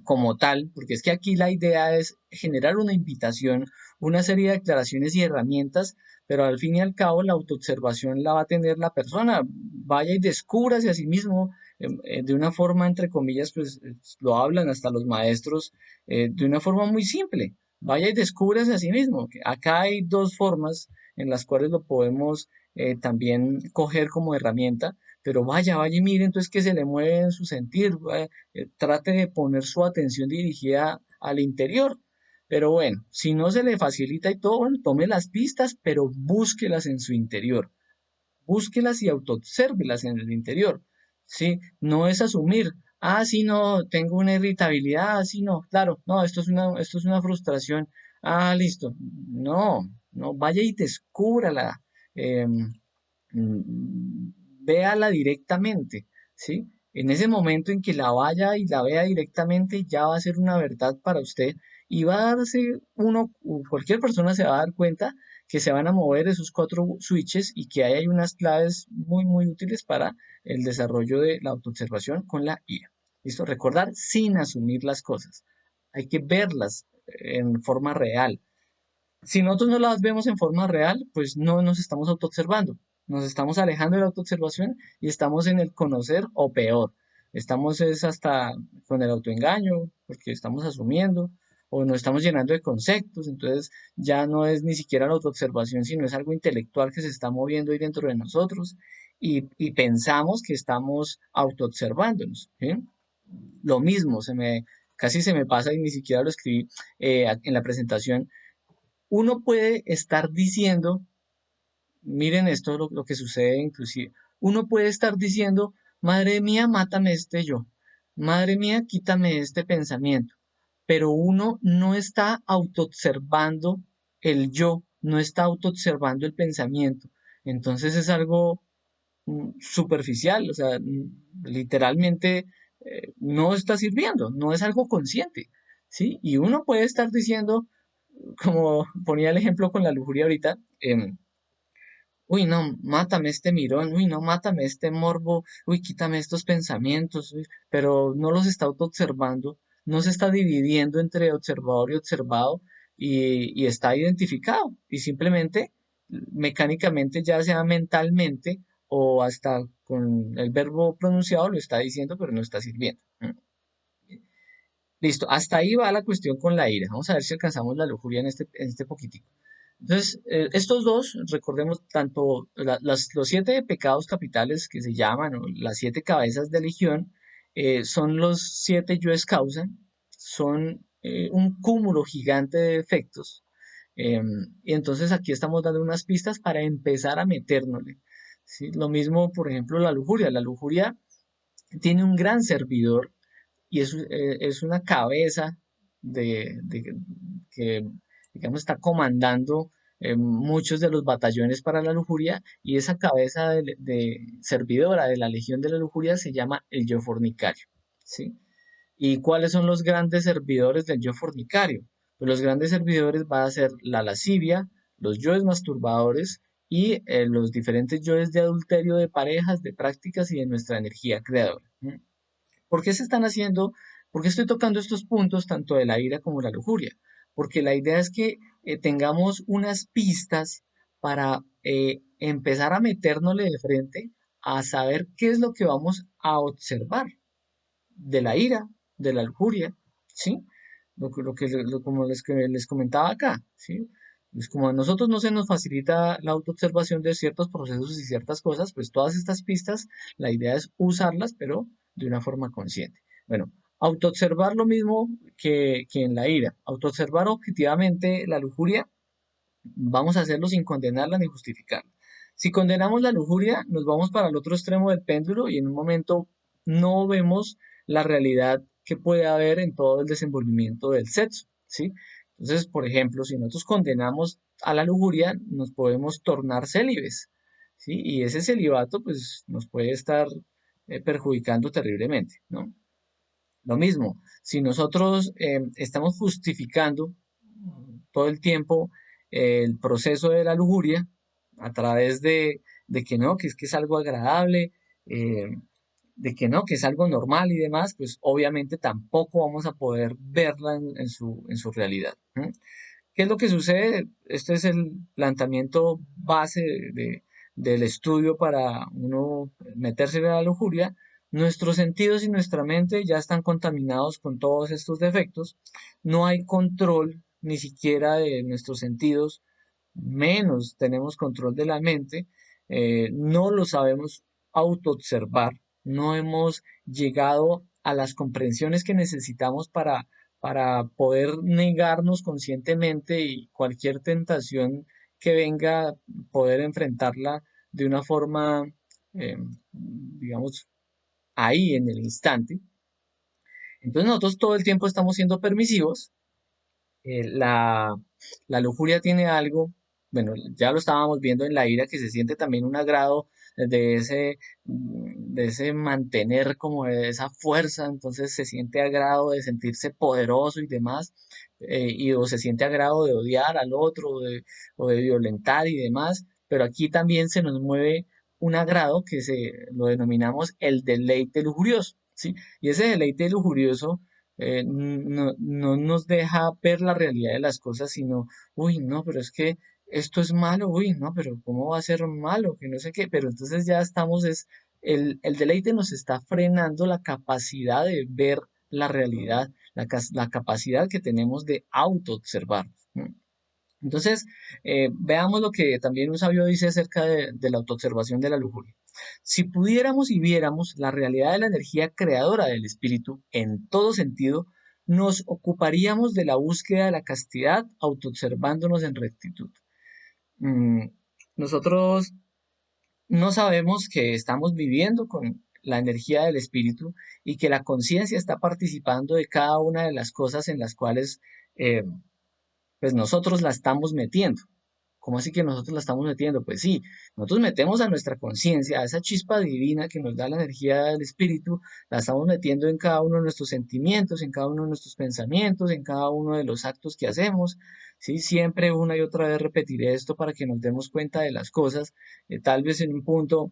como tal, porque es que aquí la idea es generar una invitación, una serie de declaraciones y herramientas, pero al fin y al cabo la autoobservación la va a tener la persona. Vaya y descúbrase a sí mismo de una forma, entre comillas, pues lo hablan hasta los maestros, de una forma muy simple. Vaya y descúbrase a sí mismo. Acá hay dos formas en las cuales lo podemos también coger como herramienta, pero vaya y mire entonces que se le mueve en su sentir, trate de poner su atención dirigida al interior. Pero bueno, si no se le facilita y todo, bueno, tome las pistas, pero búsquelas en su interior. Búsquelas y autoobsérvelas en el interior. ¿Sí? No es asumir, ah, sí, no, tengo una irritabilidad, ah, sí, no, claro, no, esto es una frustración. Ah, listo. No, no, vaya y descúbrala. em, véala directamente, ¿sí? En ese momento en que la vaya y la vea directamente, ya va a ser una verdad para usted y va a darse uno, o cualquier persona se va a dar cuenta que se van a mover esos cuatro switches y que ahí hay unas claves muy útiles para el desarrollo de la autoobservación con la IA. ¿Listo? Recordar sin asumir las cosas. Hay que verlas en forma real. Si nosotros no las vemos en forma real, pues no nos estamos autoobservando. Nos estamos alejando de la autoobservación y estamos en el conocer o peor. Estamos es hasta con el autoengaño, porque estamos asumiendo o nos estamos llenando de conceptos. Entonces ya no es ni siquiera la autoobservación, sino es algo intelectual que se está moviendo ahí dentro de nosotros y pensamos que estamos autoobservándonos. ¿Sí? Lo mismo, casi se me pasa y ni siquiera lo escribí en la presentación. Uno puede estar diciendo, miren esto lo que sucede inclusive, uno puede estar diciendo, madre mía, mátame este yo, madre mía, quítame este pensamiento, pero uno no está autoobservando el yo, no está autoobservando el pensamiento. Entonces es algo superficial, o sea, literalmente no está sirviendo, no es algo consciente, ¿sí? Y uno puede estar diciendo, como ponía el ejemplo con la lujuria ahorita, uy, no, mátame este mirón, uy, no, mátame este morbo, uy, quítame estos pensamientos, uy, pero no los está autoobservando, no se está dividiendo entre observador y observado y está identificado y simplemente mecánicamente, ya sea mentalmente o hasta con el verbo pronunciado, lo está diciendo, pero no está sirviendo. Listo, hasta ahí va la cuestión con la ira. Vamos a ver si alcanzamos la lujuria en este poquitico. Entonces, estos dos, recordemos, tanto los siete pecados capitales que se llaman, o las siete cabezas de legión, son los siete yoes causa, son un cúmulo gigante de efectos. Y entonces aquí estamos dando unas pistas para empezar a metérnosle. ¿Sí? Lo mismo, por ejemplo, la lujuria. La lujuria tiene un gran servidor y es una cabeza que, digamos, está comandando muchos de los batallones para la lujuria y esa cabeza de servidora de la legión de la lujuria se llama el yo fornicario, ¿sí? ¿Y cuáles son los grandes servidores del yo fornicario? Pues los grandes servidores van a ser la lascivia, los yoes masturbadores y los diferentes yoes de adulterio de parejas, de prácticas y de nuestra energía creadora. ¿Por qué se están haciendo? ¿Por qué estoy tocando estos puntos tanto de la ira como la lujuria? Porque la idea es que tengamos unas pistas para empezar a metérnosle de frente a saber qué es lo que vamos a observar. de la ira, de la lujuria, ¿sí? Como les comentaba acá, ¿sí? Pues como a nosotros no se nos facilita la autoobservación de ciertos procesos y ciertas cosas, pues todas estas pistas, la idea es usarlas, pero de una forma consciente. Bueno, autoobservar lo mismo que en la ira. Autoobservar objetivamente la lujuria, vamos a hacerlo sin condenarla ni justificarla. Si condenamos la lujuria, nos vamos para el otro extremo del péndulo y en un momento no vemos la realidad que puede haber en todo el desenvolvimiento del sexo, ¿sí? Entonces, por ejemplo, si nosotros condenamos a la lujuria, nos podemos tornar célibes, ¿sí? Y ese celibato, pues, nos puede estar perjudicando terriblemente, ¿no? Lo mismo, si nosotros estamos justificando todo el tiempo el proceso de la lujuria a través de que no, que es algo agradable, eh, de que no, que es algo normal y demás, pues obviamente tampoco vamos a poder verla en su realidad. ¿Mm? ¿Qué es lo que sucede? Este es el planteamiento base del estudio para uno meterse en la lujuria. Nuestros sentidos y nuestra mente ya están contaminados con todos estos defectos. No hay control ni siquiera de nuestros sentidos, menos tenemos control de la mente. No lo sabemos autoobservar. No hemos llegado a las comprensiones que necesitamos para poder negarnos conscientemente y cualquier tentación que venga, poder enfrentarla de una forma, digamos, ahí en el instante. Entonces nosotros todo el tiempo estamos siendo permisivos. eh, la, la lujuria tiene algo, bueno, ya lo estábamos viendo en la ira, que se siente también un agrado de ese mantener como de esa fuerza, entonces se siente agrado de sentirse poderoso y demás, o se siente agrado de odiar al otro o de violentar y demás, pero aquí también se nos mueve un agrado que lo denominamos el deleite lujurioso, ¿sí? Y ese deleite lujurioso no nos deja ver la realidad de las cosas, sino, uy, no, pero es que esto es malo, uy, no, pero ¿cómo va a ser malo? Que no sé qué, pero entonces ya estamos, el deleite nos está frenando la capacidad de ver la realidad, la capacidad que tenemos de autoobservar. ¿No? Entonces, veamos lo que también un sabio dice acerca de la autoobservación de la lujuria. Si pudiéramos y viéramos la realidad de la energía creadora del espíritu en todo sentido, nos ocuparíamos de la búsqueda de la castidad autoobservándonos en rectitud. Mm, nosotros no sabemos que estamos viviendo con la energía del espíritu y que la conciencia está participando de cada una de las cosas en las cuales eh, pues nosotros la estamos metiendo. ¿Cómo así que nosotros la estamos metiendo? Pues sí, nosotros metemos a nuestra conciencia, a esa chispa divina que nos da la energía del espíritu, la estamos metiendo en cada uno de nuestros sentimientos, en cada uno de nuestros pensamientos, en cada uno de los actos que hacemos. Sí, siempre una y otra vez repetiré esto para que nos demos cuenta de las cosas. Tal vez en un punto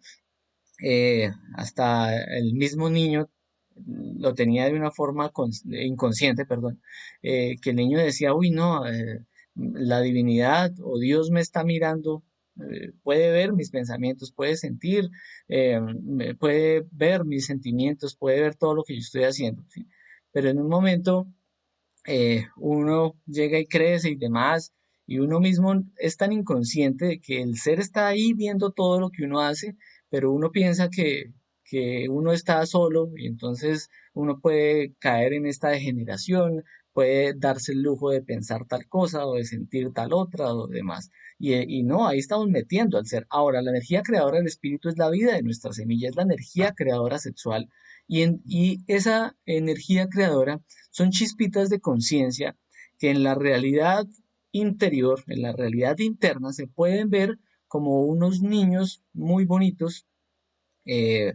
hasta el mismo niño lo tenía de una forma inconsciente, perdón, que el niño decía, uy, no, la divinidad o Dios me está mirando, puede ver mis pensamientos, puede sentir, puede ver mis sentimientos, puede ver todo lo que yo estoy haciendo, ¿sí? Pero en un momento uno llega y crece y demás, y uno mismo es tan inconsciente de que el ser está ahí viendo todo lo que uno hace, pero uno piensa que uno está solo y entonces uno puede caer en esta degeneración, puede darse el lujo de pensar tal cosa o de sentir tal otra o demás. Y no, ahí estamos metiendo al ser. Ahora, la energía creadora del espíritu es la vida de nuestra semilla, es la energía creadora sexual. Y esa energía creadora son chispitas de conciencia que en la realidad interior, en la realidad interna, se pueden ver como unos niños muy bonitos, eh,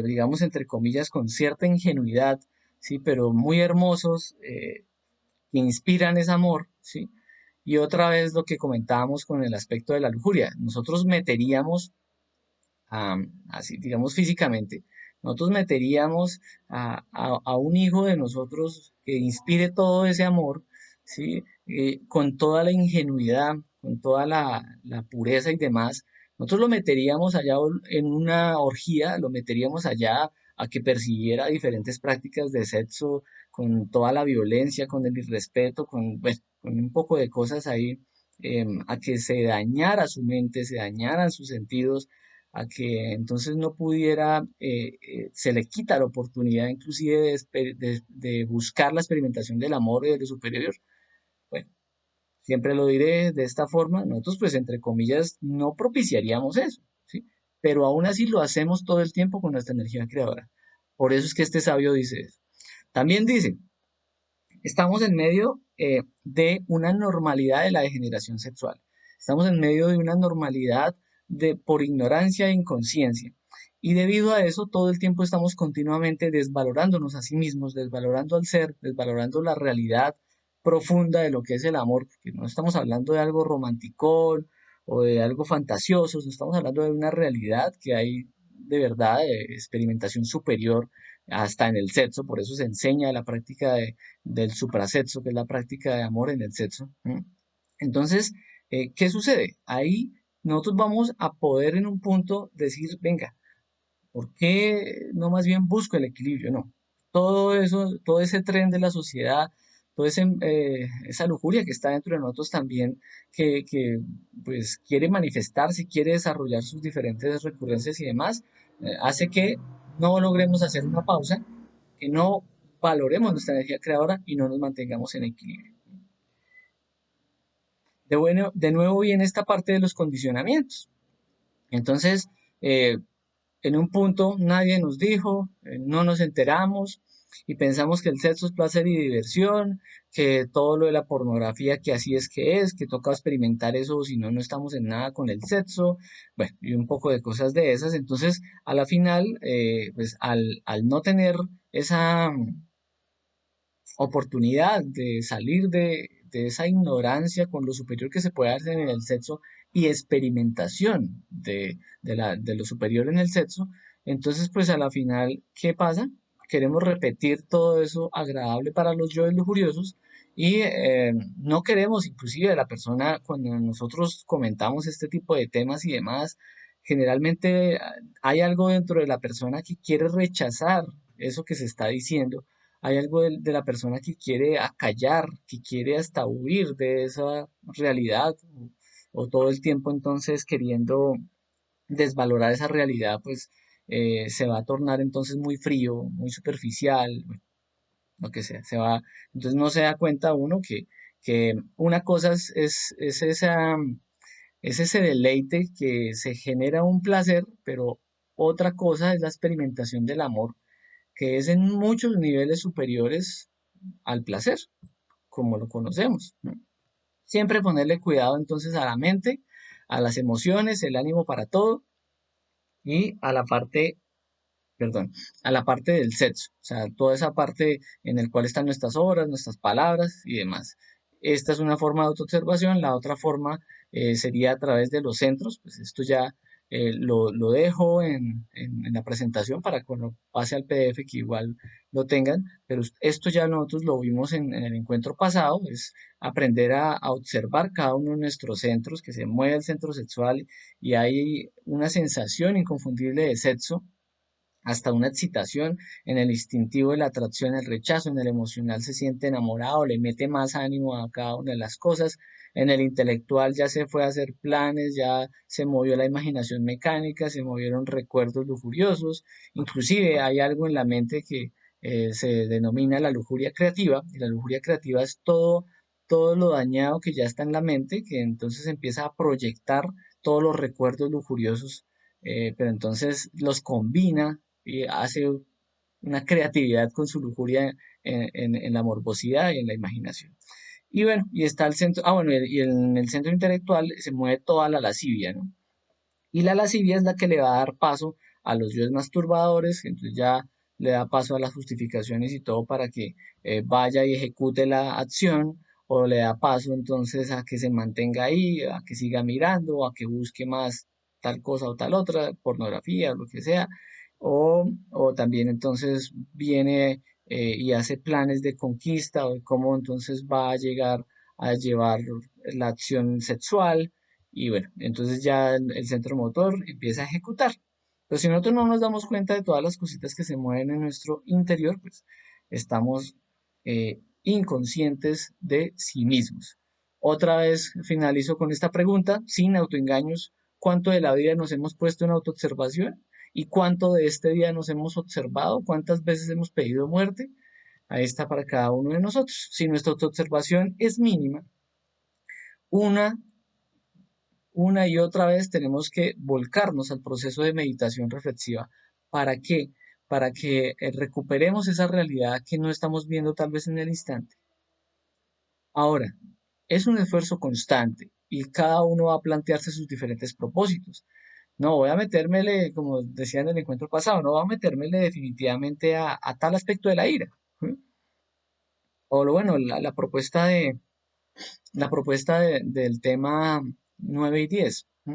digamos entre comillas, con cierta ingenuidad, ¿sí? Pero muy hermosos, que inspiran ese amor, ¿sí? Y otra vez lo que comentábamos con el aspecto de la lujuria, nosotros meteríamos así, digamos físicamente, nosotros meteríamos a un hijo de nosotros que inspire todo ese amor, ¿sí? Con toda la ingenuidad, con toda la pureza y demás, nosotros lo meteríamos allá en una orgía, lo meteríamos allá a que persiguiera diferentes prácticas de sexo con toda la violencia, con el irrespeto, bueno, con un poco de cosas ahí, a que se dañara su mente, se dañaran sus sentidos, a que entonces no pudiera, se le quita la oportunidad inclusive de buscar la experimentación del amor y de lo superior. Bueno, siempre lo diré de esta forma, nosotros pues entre comillas no propiciaríamos eso, ¿sí? Pero aún así lo hacemos todo el tiempo con nuestra energía creadora. Por eso es que este sabio dice eso. También dice, estamos en medio de una normalidad de la degeneración sexual. Estamos en medio de una normalidad por ignorancia e inconsciencia. Y debido a eso, todo el tiempo estamos continuamente desvalorándonos a sí mismos, desvalorando al ser, desvalorando la realidad profunda de lo que es el amor, porque no estamos hablando de algo romanticón o de algo fantasioso, no estamos hablando de una realidad que hay de verdad, de experimentación superior hasta en el sexo, por eso se enseña la práctica del suprasexo, que es la práctica de amor en el sexo. ¿M? Entonces, ¿qué sucede? Ahí nosotros vamos a poder en un punto decir, venga, ¿por qué no más bien busco el equilibrio? No. Todo eso, todo ese tren de la sociedad, toda esa lujuria que está dentro de nosotros también, que pues quiere manifestarse, quiere desarrollar sus diferentes recurrencias y demás, hace que no logremos hacer una pausa, que no valoremos nuestra energía creadora y no nos mantengamos en equilibrio. De nuevo viene esta parte de los condicionamientos. Entonces, eh, en un punto nadie nos dijo, no nos enteramos y pensamos que el sexo es placer y diversión, que todo lo de la pornografía que así es, que toca experimentar eso o si no, no estamos en nada con el sexo, bueno, y un poco de cosas de esas. Entonces, a la final, pues al no tener esa oportunidad de salir de esa ignorancia con lo superior que se puede hacer en el sexo y experimentación de lo superior en el sexo, entonces pues a la final, ¿qué pasa? Queremos repetir todo eso agradable para los yoes lujuriosos y no queremos, inclusive la persona, cuando nosotros comentamos este tipo de temas y demás, generalmente hay algo dentro de la persona que quiere rechazar eso que se está diciendo, hay algo de la persona que quiere acallar, que quiere hasta huir de esa realidad o todo el tiempo entonces queriendo desvalorar esa realidad, pues se va a tornar entonces muy frío, muy superficial, bueno, lo que sea, se va, entonces no se da cuenta uno que una cosa es ese deleite que se genera un placer, pero otra cosa es la experimentación del amor que es en muchos niveles superiores al placer, como lo conocemos, ¿no? Siempre ponerle cuidado entonces a la mente, a las emociones, el ánimo para todo y a la parte, perdón, a la parte del sexo, o sea, toda esa parte en el cual están nuestras obras, nuestras palabras y demás. Esta es una forma de autoobservación, la otra forma sería a través de los centros, pues esto ya lo dejo en la presentación para cuando pase al PDF que igual lo tengan, pero esto ya nosotros lo vimos en el encuentro pasado, es aprender a observar cada uno de nuestros centros, que se mueve el centro sexual y hay una sensación inconfundible de sexo hasta una excitación, en el instintivo de la atracción, el rechazo, en el emocional se siente enamorado, le mete más ánimo a cada una de las cosas, en el intelectual ya se fue a hacer planes, ya se movió la imaginación mecánica, se movieron recuerdos lujuriosos, inclusive hay algo en la mente que se denomina la lujuria creativa, y la lujuria creativa es todo lo dañado que ya está en la mente, que entonces empieza a proyectar todos los recuerdos lujuriosos, pero entonces los combina y hace una creatividad con su lujuria en la morbosidad y en la imaginación. Y bueno, y está el centro, bueno, y en el centro intelectual se mueve toda la lascivia, ¿no? Y la lascivia es la que le va a dar paso a los yoes masturbadores, que entonces ya le da paso a las justificaciones y todo para que vaya y ejecute la acción, o le da paso entonces a que se mantenga ahí, a que siga mirando, o a que busque más tal cosa o tal otra, pornografía o lo que sea, o también entonces viene y hace planes de conquista o de cómo entonces va a llegar a llevar la acción sexual y bueno, entonces ya el centro motor empieza a ejecutar. Pero si nosotros no nos damos cuenta de todas las cositas que se mueven en nuestro interior, pues estamos inconscientes de sí mismos. Otra vez finalizo con esta pregunta, sin autoengaños: ¿cuánto de la vida nos hemos puesto en autoobservación? ¿Y cuánto de este día nos hemos observado? ¿Cuántas veces hemos pedido muerte? Ahí está para cada uno de nosotros. Si nuestra autoobservación es mínima, una una y otra vez tenemos que volcarnos al proceso de meditación reflexiva. ¿Para qué? Para que recuperemos esa realidad que no estamos viendo tal vez en el instante. Ahora, es un esfuerzo constante y cada uno va a plantearse sus diferentes propósitos. No voy a metérmele, como decía en el encuentro pasado, no voy a metérmele definitivamente a tal aspecto de la ira. ¿Sí? O lo bueno, del tema 9 y 10. ¿Sí?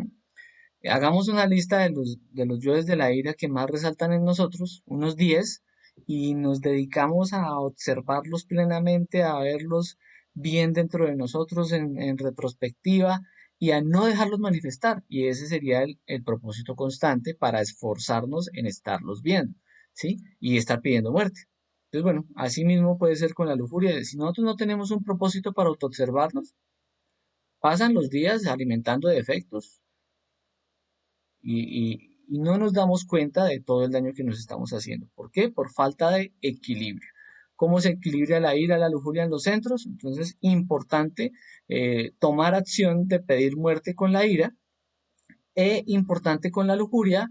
Hagamos una lista de los yoes de la ira que más resaltan en nosotros, unos 10, y nos dedicamos a observarlos plenamente, a verlos bien dentro de nosotros en retrospectiva y a no dejarlos manifestar. Y ese sería el propósito constante para esforzarnos en estarlos viendo, ¿sí? Y estar pidiendo muerte. Entonces, bueno, así mismo puede ser con la lujuria. Si nosotros no tenemos un propósito para autoobservarnos, pasan los días alimentando defectos, y no nos damos cuenta de todo el daño que nos estamos haciendo. ¿Por qué? Por falta de equilibrio. ¿Cómo se equilibra la ira, la lujuria en los centros? Entonces, importante tomar acción de pedir muerte con la ira, importante con la lujuria,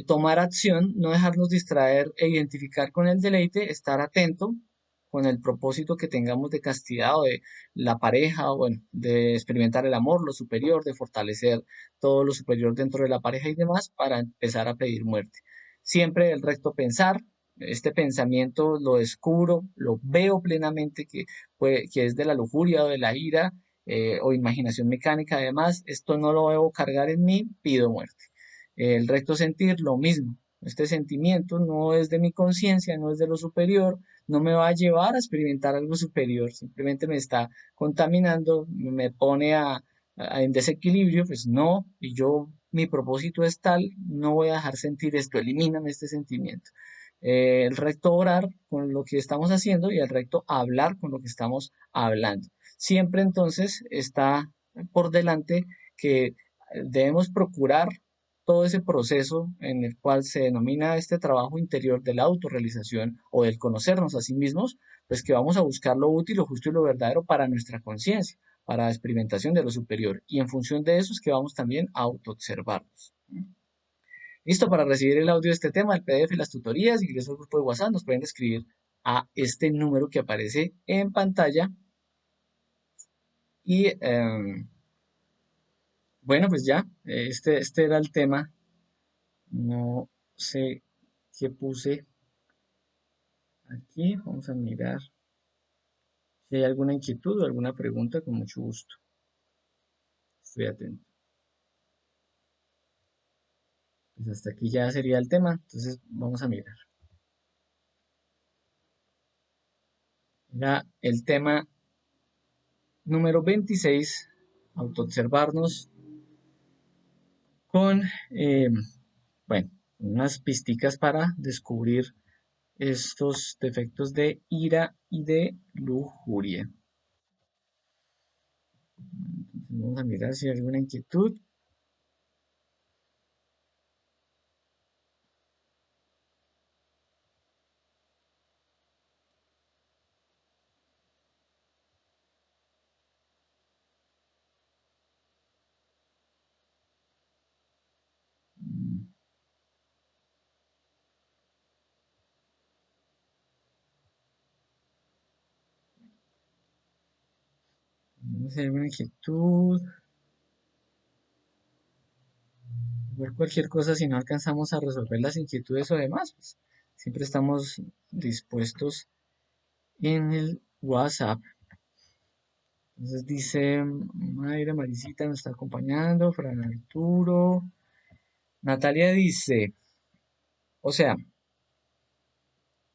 tomar acción, no dejarnos distraer e identificar con el deleite, estar atento con el propósito que tengamos de castidad o de la pareja, o bueno, de experimentar el amor, lo superior, de fortalecer todo lo superior dentro de la pareja y demás para empezar a pedir muerte. Siempre el recto pensar, este pensamiento lo descubro, lo veo plenamente que es de la lujuria o de la ira, o imaginación mecánica. Además, esto no lo debo cargar en mí, pido muerte. El recto sentir, lo mismo. Este sentimiento no es de mi conciencia, no es de lo superior, no me va a llevar a experimentar algo superior, simplemente me está contaminando, me pone en desequilibrio, pues no, y yo, mi propósito es tal, no voy a dejar sentir esto, elimíname este sentimiento. El recto orar con lo que estamos haciendo y el recto hablar con lo que estamos hablando. Siempre entonces está por delante que debemos procurar todo ese proceso en el cual se denomina este trabajo interior de la autorrealización o del conocernos a sí mismos, pues que vamos a buscar lo útil, lo justo y lo verdadero para nuestra conciencia, para la experimentación de lo superior. Y en función de eso es que vamos también a autoobservarnos. Listo, para recibir el audio de este tema, el PDF y las tutorías, ingreso al grupo de WhatsApp, nos pueden escribir a este número que aparece en pantalla. Y bueno, pues ya, este era el tema. No sé qué puse aquí. Vamos a mirar si hay alguna inquietud o alguna pregunta, con mucho gusto. Estoy atento. Pues hasta aquí ya sería el tema. Entonces vamos a mirar. Era el tema número 26, autoobservarnos con, bueno, unas pisticas para descubrir estos defectos de ira y de lujuria. Entonces, vamos a mirar si hay alguna inquietud. Mm, no sé, alguna inquietud. Ver cualquier cosa si no alcanzamos a resolver las inquietudes o demás, pues siempre estamos dispuestos en el WhatsApp. Entonces dice Mayra, Marisita nos está acompañando, Fran Arturo. Natalia dice, o sea,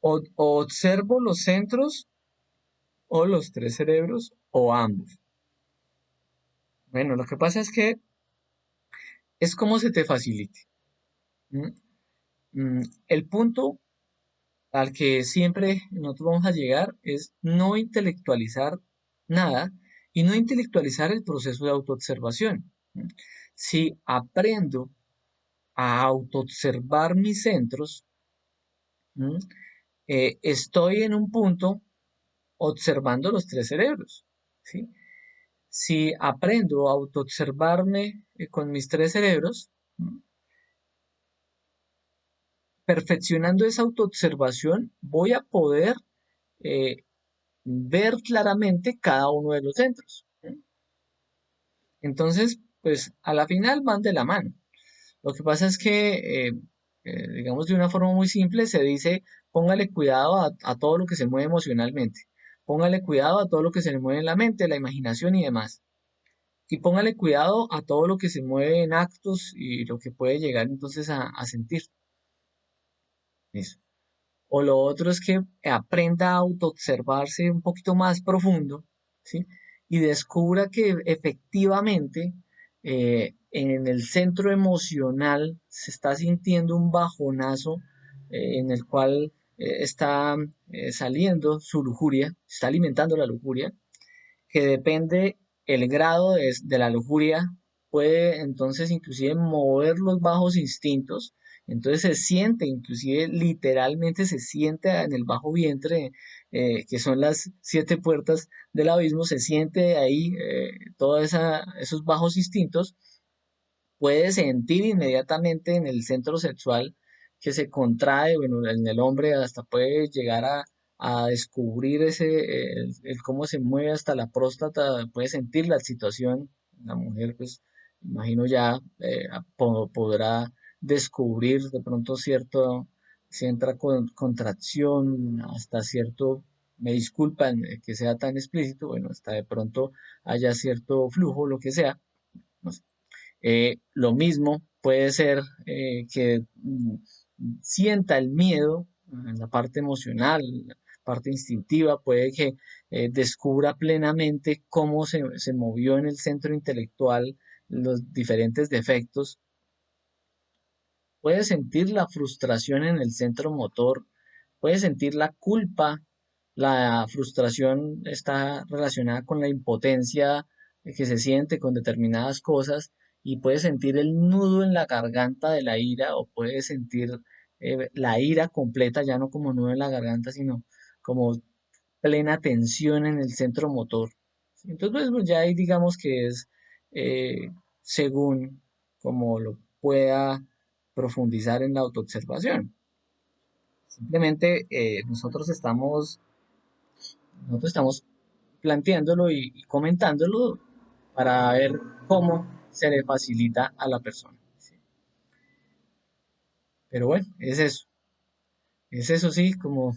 o observo los centros o los tres cerebros o ambos. Bueno, lo que pasa es que es como se te facilite. ¿Mm? El punto al que siempre nosotros vamos a llegar es no intelectualizar nada y no intelectualizar el proceso de autoobservación. Si aprendo a autoobservar mis centros, ¿m? Estoy en un punto observando los tres cerebros, ¿sí? Si aprendo a autoobservarme con mis tres cerebros, perfeccionando esa autoobservación, voy a poder eh, ver claramente cada uno de los centros. Entonces, pues a la final van de la mano. Lo que pasa es que, digamos de una forma muy simple, se dice, póngale cuidado a todo lo que se mueve emocionalmente, póngale cuidado a todo lo que se le mueve en la mente, la imaginación y demás. Y póngale cuidado a todo lo que se mueve en actos y lo que puede llegar entonces a sentir. Eso. O lo otro es que aprenda a autoobservarse un poquito más profundo, ¿sí? Y descubra que efectivamente en el centro emocional se está sintiendo un bajonazo en el cual está saliendo su lujuria, está alimentando la lujuria, que depende el grado de la lujuria, puede entonces inclusive mover los bajos instintos, entonces se siente, inclusive literalmente se siente en el bajo vientre, que son las siete puertas del abismo, se siente ahí todos esos bajos instintos, puede sentir inmediatamente en el centro sexual que se contrae, bueno, en el hombre hasta puede llegar a descubrir el cómo se mueve hasta la próstata, puede sentir la situación, la mujer pues imagino ya podrá descubrir de pronto cierta contracción, hasta cierto, me disculpan que sea tan explícito, bueno, hasta de pronto haya cierto flujo, lo que sea, no sé. Lo mismo puede ser que sienta el miedo en la parte emocional, la parte instintiva, puede que descubra plenamente cómo se movió en el centro intelectual los diferentes defectos, puede sentir la frustración en el centro motor, puede sentir la culpa, la frustración está relacionada con la impotencia que se siente con determinadas cosas y puede sentir el nudo en la garganta de la ira o puede sentir la ira completa, ya no como nudo en la garganta, sino como plena tensión en el centro motor. Entonces, pues ya ahí digamos que es según como lo pueda profundizar en la autoobservación. Simplemente nosotros estamos planteándolo y comentándolo para ver cómo se le facilita a la persona. ¿Sí? Pero bueno, es eso. Es eso sí, como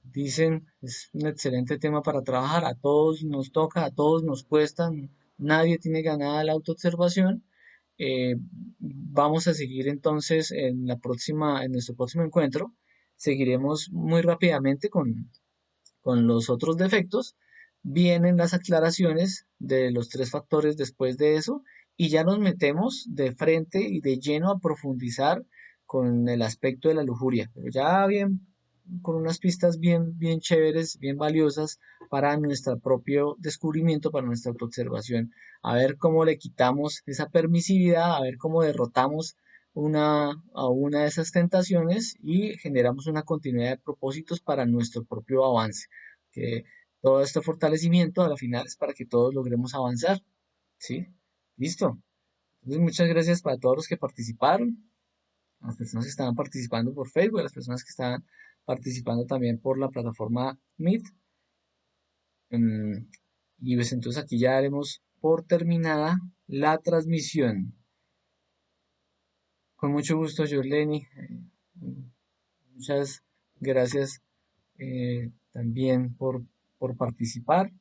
dicen, es un excelente tema para trabajar. A todos nos toca, a todos nos cuesta. Nadie tiene ganada la autoobservación. Eh, Vamos a seguir entonces en nuestro próximo encuentro. Seguiremos muy rápidamente con los otros defectos. Vienen las aclaraciones de los tres factores después de eso y ya nos metemos de frente y de lleno a profundizar con el aspecto de la lujuria, pero ya bien con unas pistas bien chéveres, bien valiosas para nuestro propio descubrimiento, para nuestra autoobservación, a ver cómo le quitamos esa permisividad, a ver cómo derrotamos a una de esas tentaciones y generamos una continuidad de propósitos para nuestro propio avance. Que todo este fortalecimiento a la final es para que todos logremos avanzar. ¿Sí? Listo. Entonces, muchas gracias para todos los que participaron, a las personas que estaban participando por Facebook, a las personas que estaban participando también por la plataforma Meet. Y pues entonces aquí ya daremos por terminada la transmisión. Con mucho gusto, Jorleni. Muchas gracias también por participar.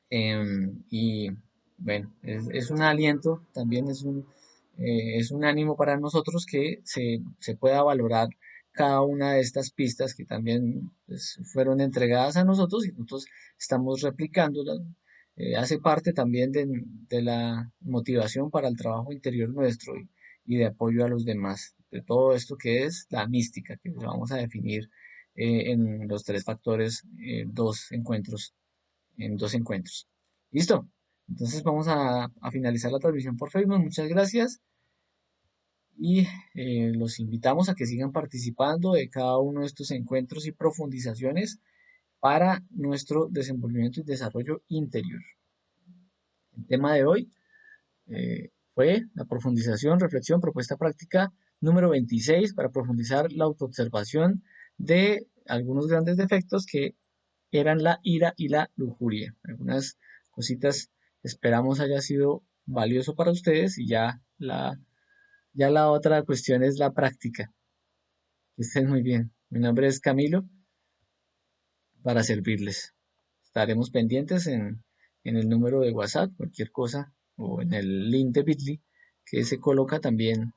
Y bueno, es un aliento, también es un ánimo para nosotros que se pueda valorar cada una de estas pistas que también pues, fueron entregadas a nosotros y nosotros estamos replicándolas. Hace parte también de la motivación para el trabajo interior nuestro y de apoyo a los demás. de todo esto que es la mística, que lo vamos a definir en los tres factores, en dos encuentros. ¿Listo? Entonces vamos a finalizar la transmisión por Facebook. Muchas gracias y los invitamos a que sigan participando de cada uno de estos encuentros y profundizaciones para nuestro desenvolvimiento y desarrollo interior. El tema de hoy fue la profundización, reflexión, propuesta práctica número 26 para profundizar la autoobservación de algunos grandes defectos que eran la ira y la lujuria. Algunas cositas esperamos haya sido valioso para ustedes y ya la otra cuestión es la práctica. Que estén muy bien. Mi nombre es Camilo para servirles. Estaremos pendientes en el número de WhatsApp, cualquier cosa, o en el link de Bitly que se coloca también.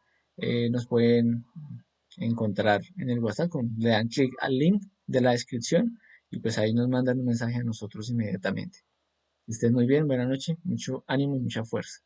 Nos pueden encontrar en el WhatsApp, le dan clic al link de la descripción y pues ahí nos mandan un mensaje a nosotros inmediatamente. Que estén muy bien, buena noche, mucho ánimo y mucha fuerza.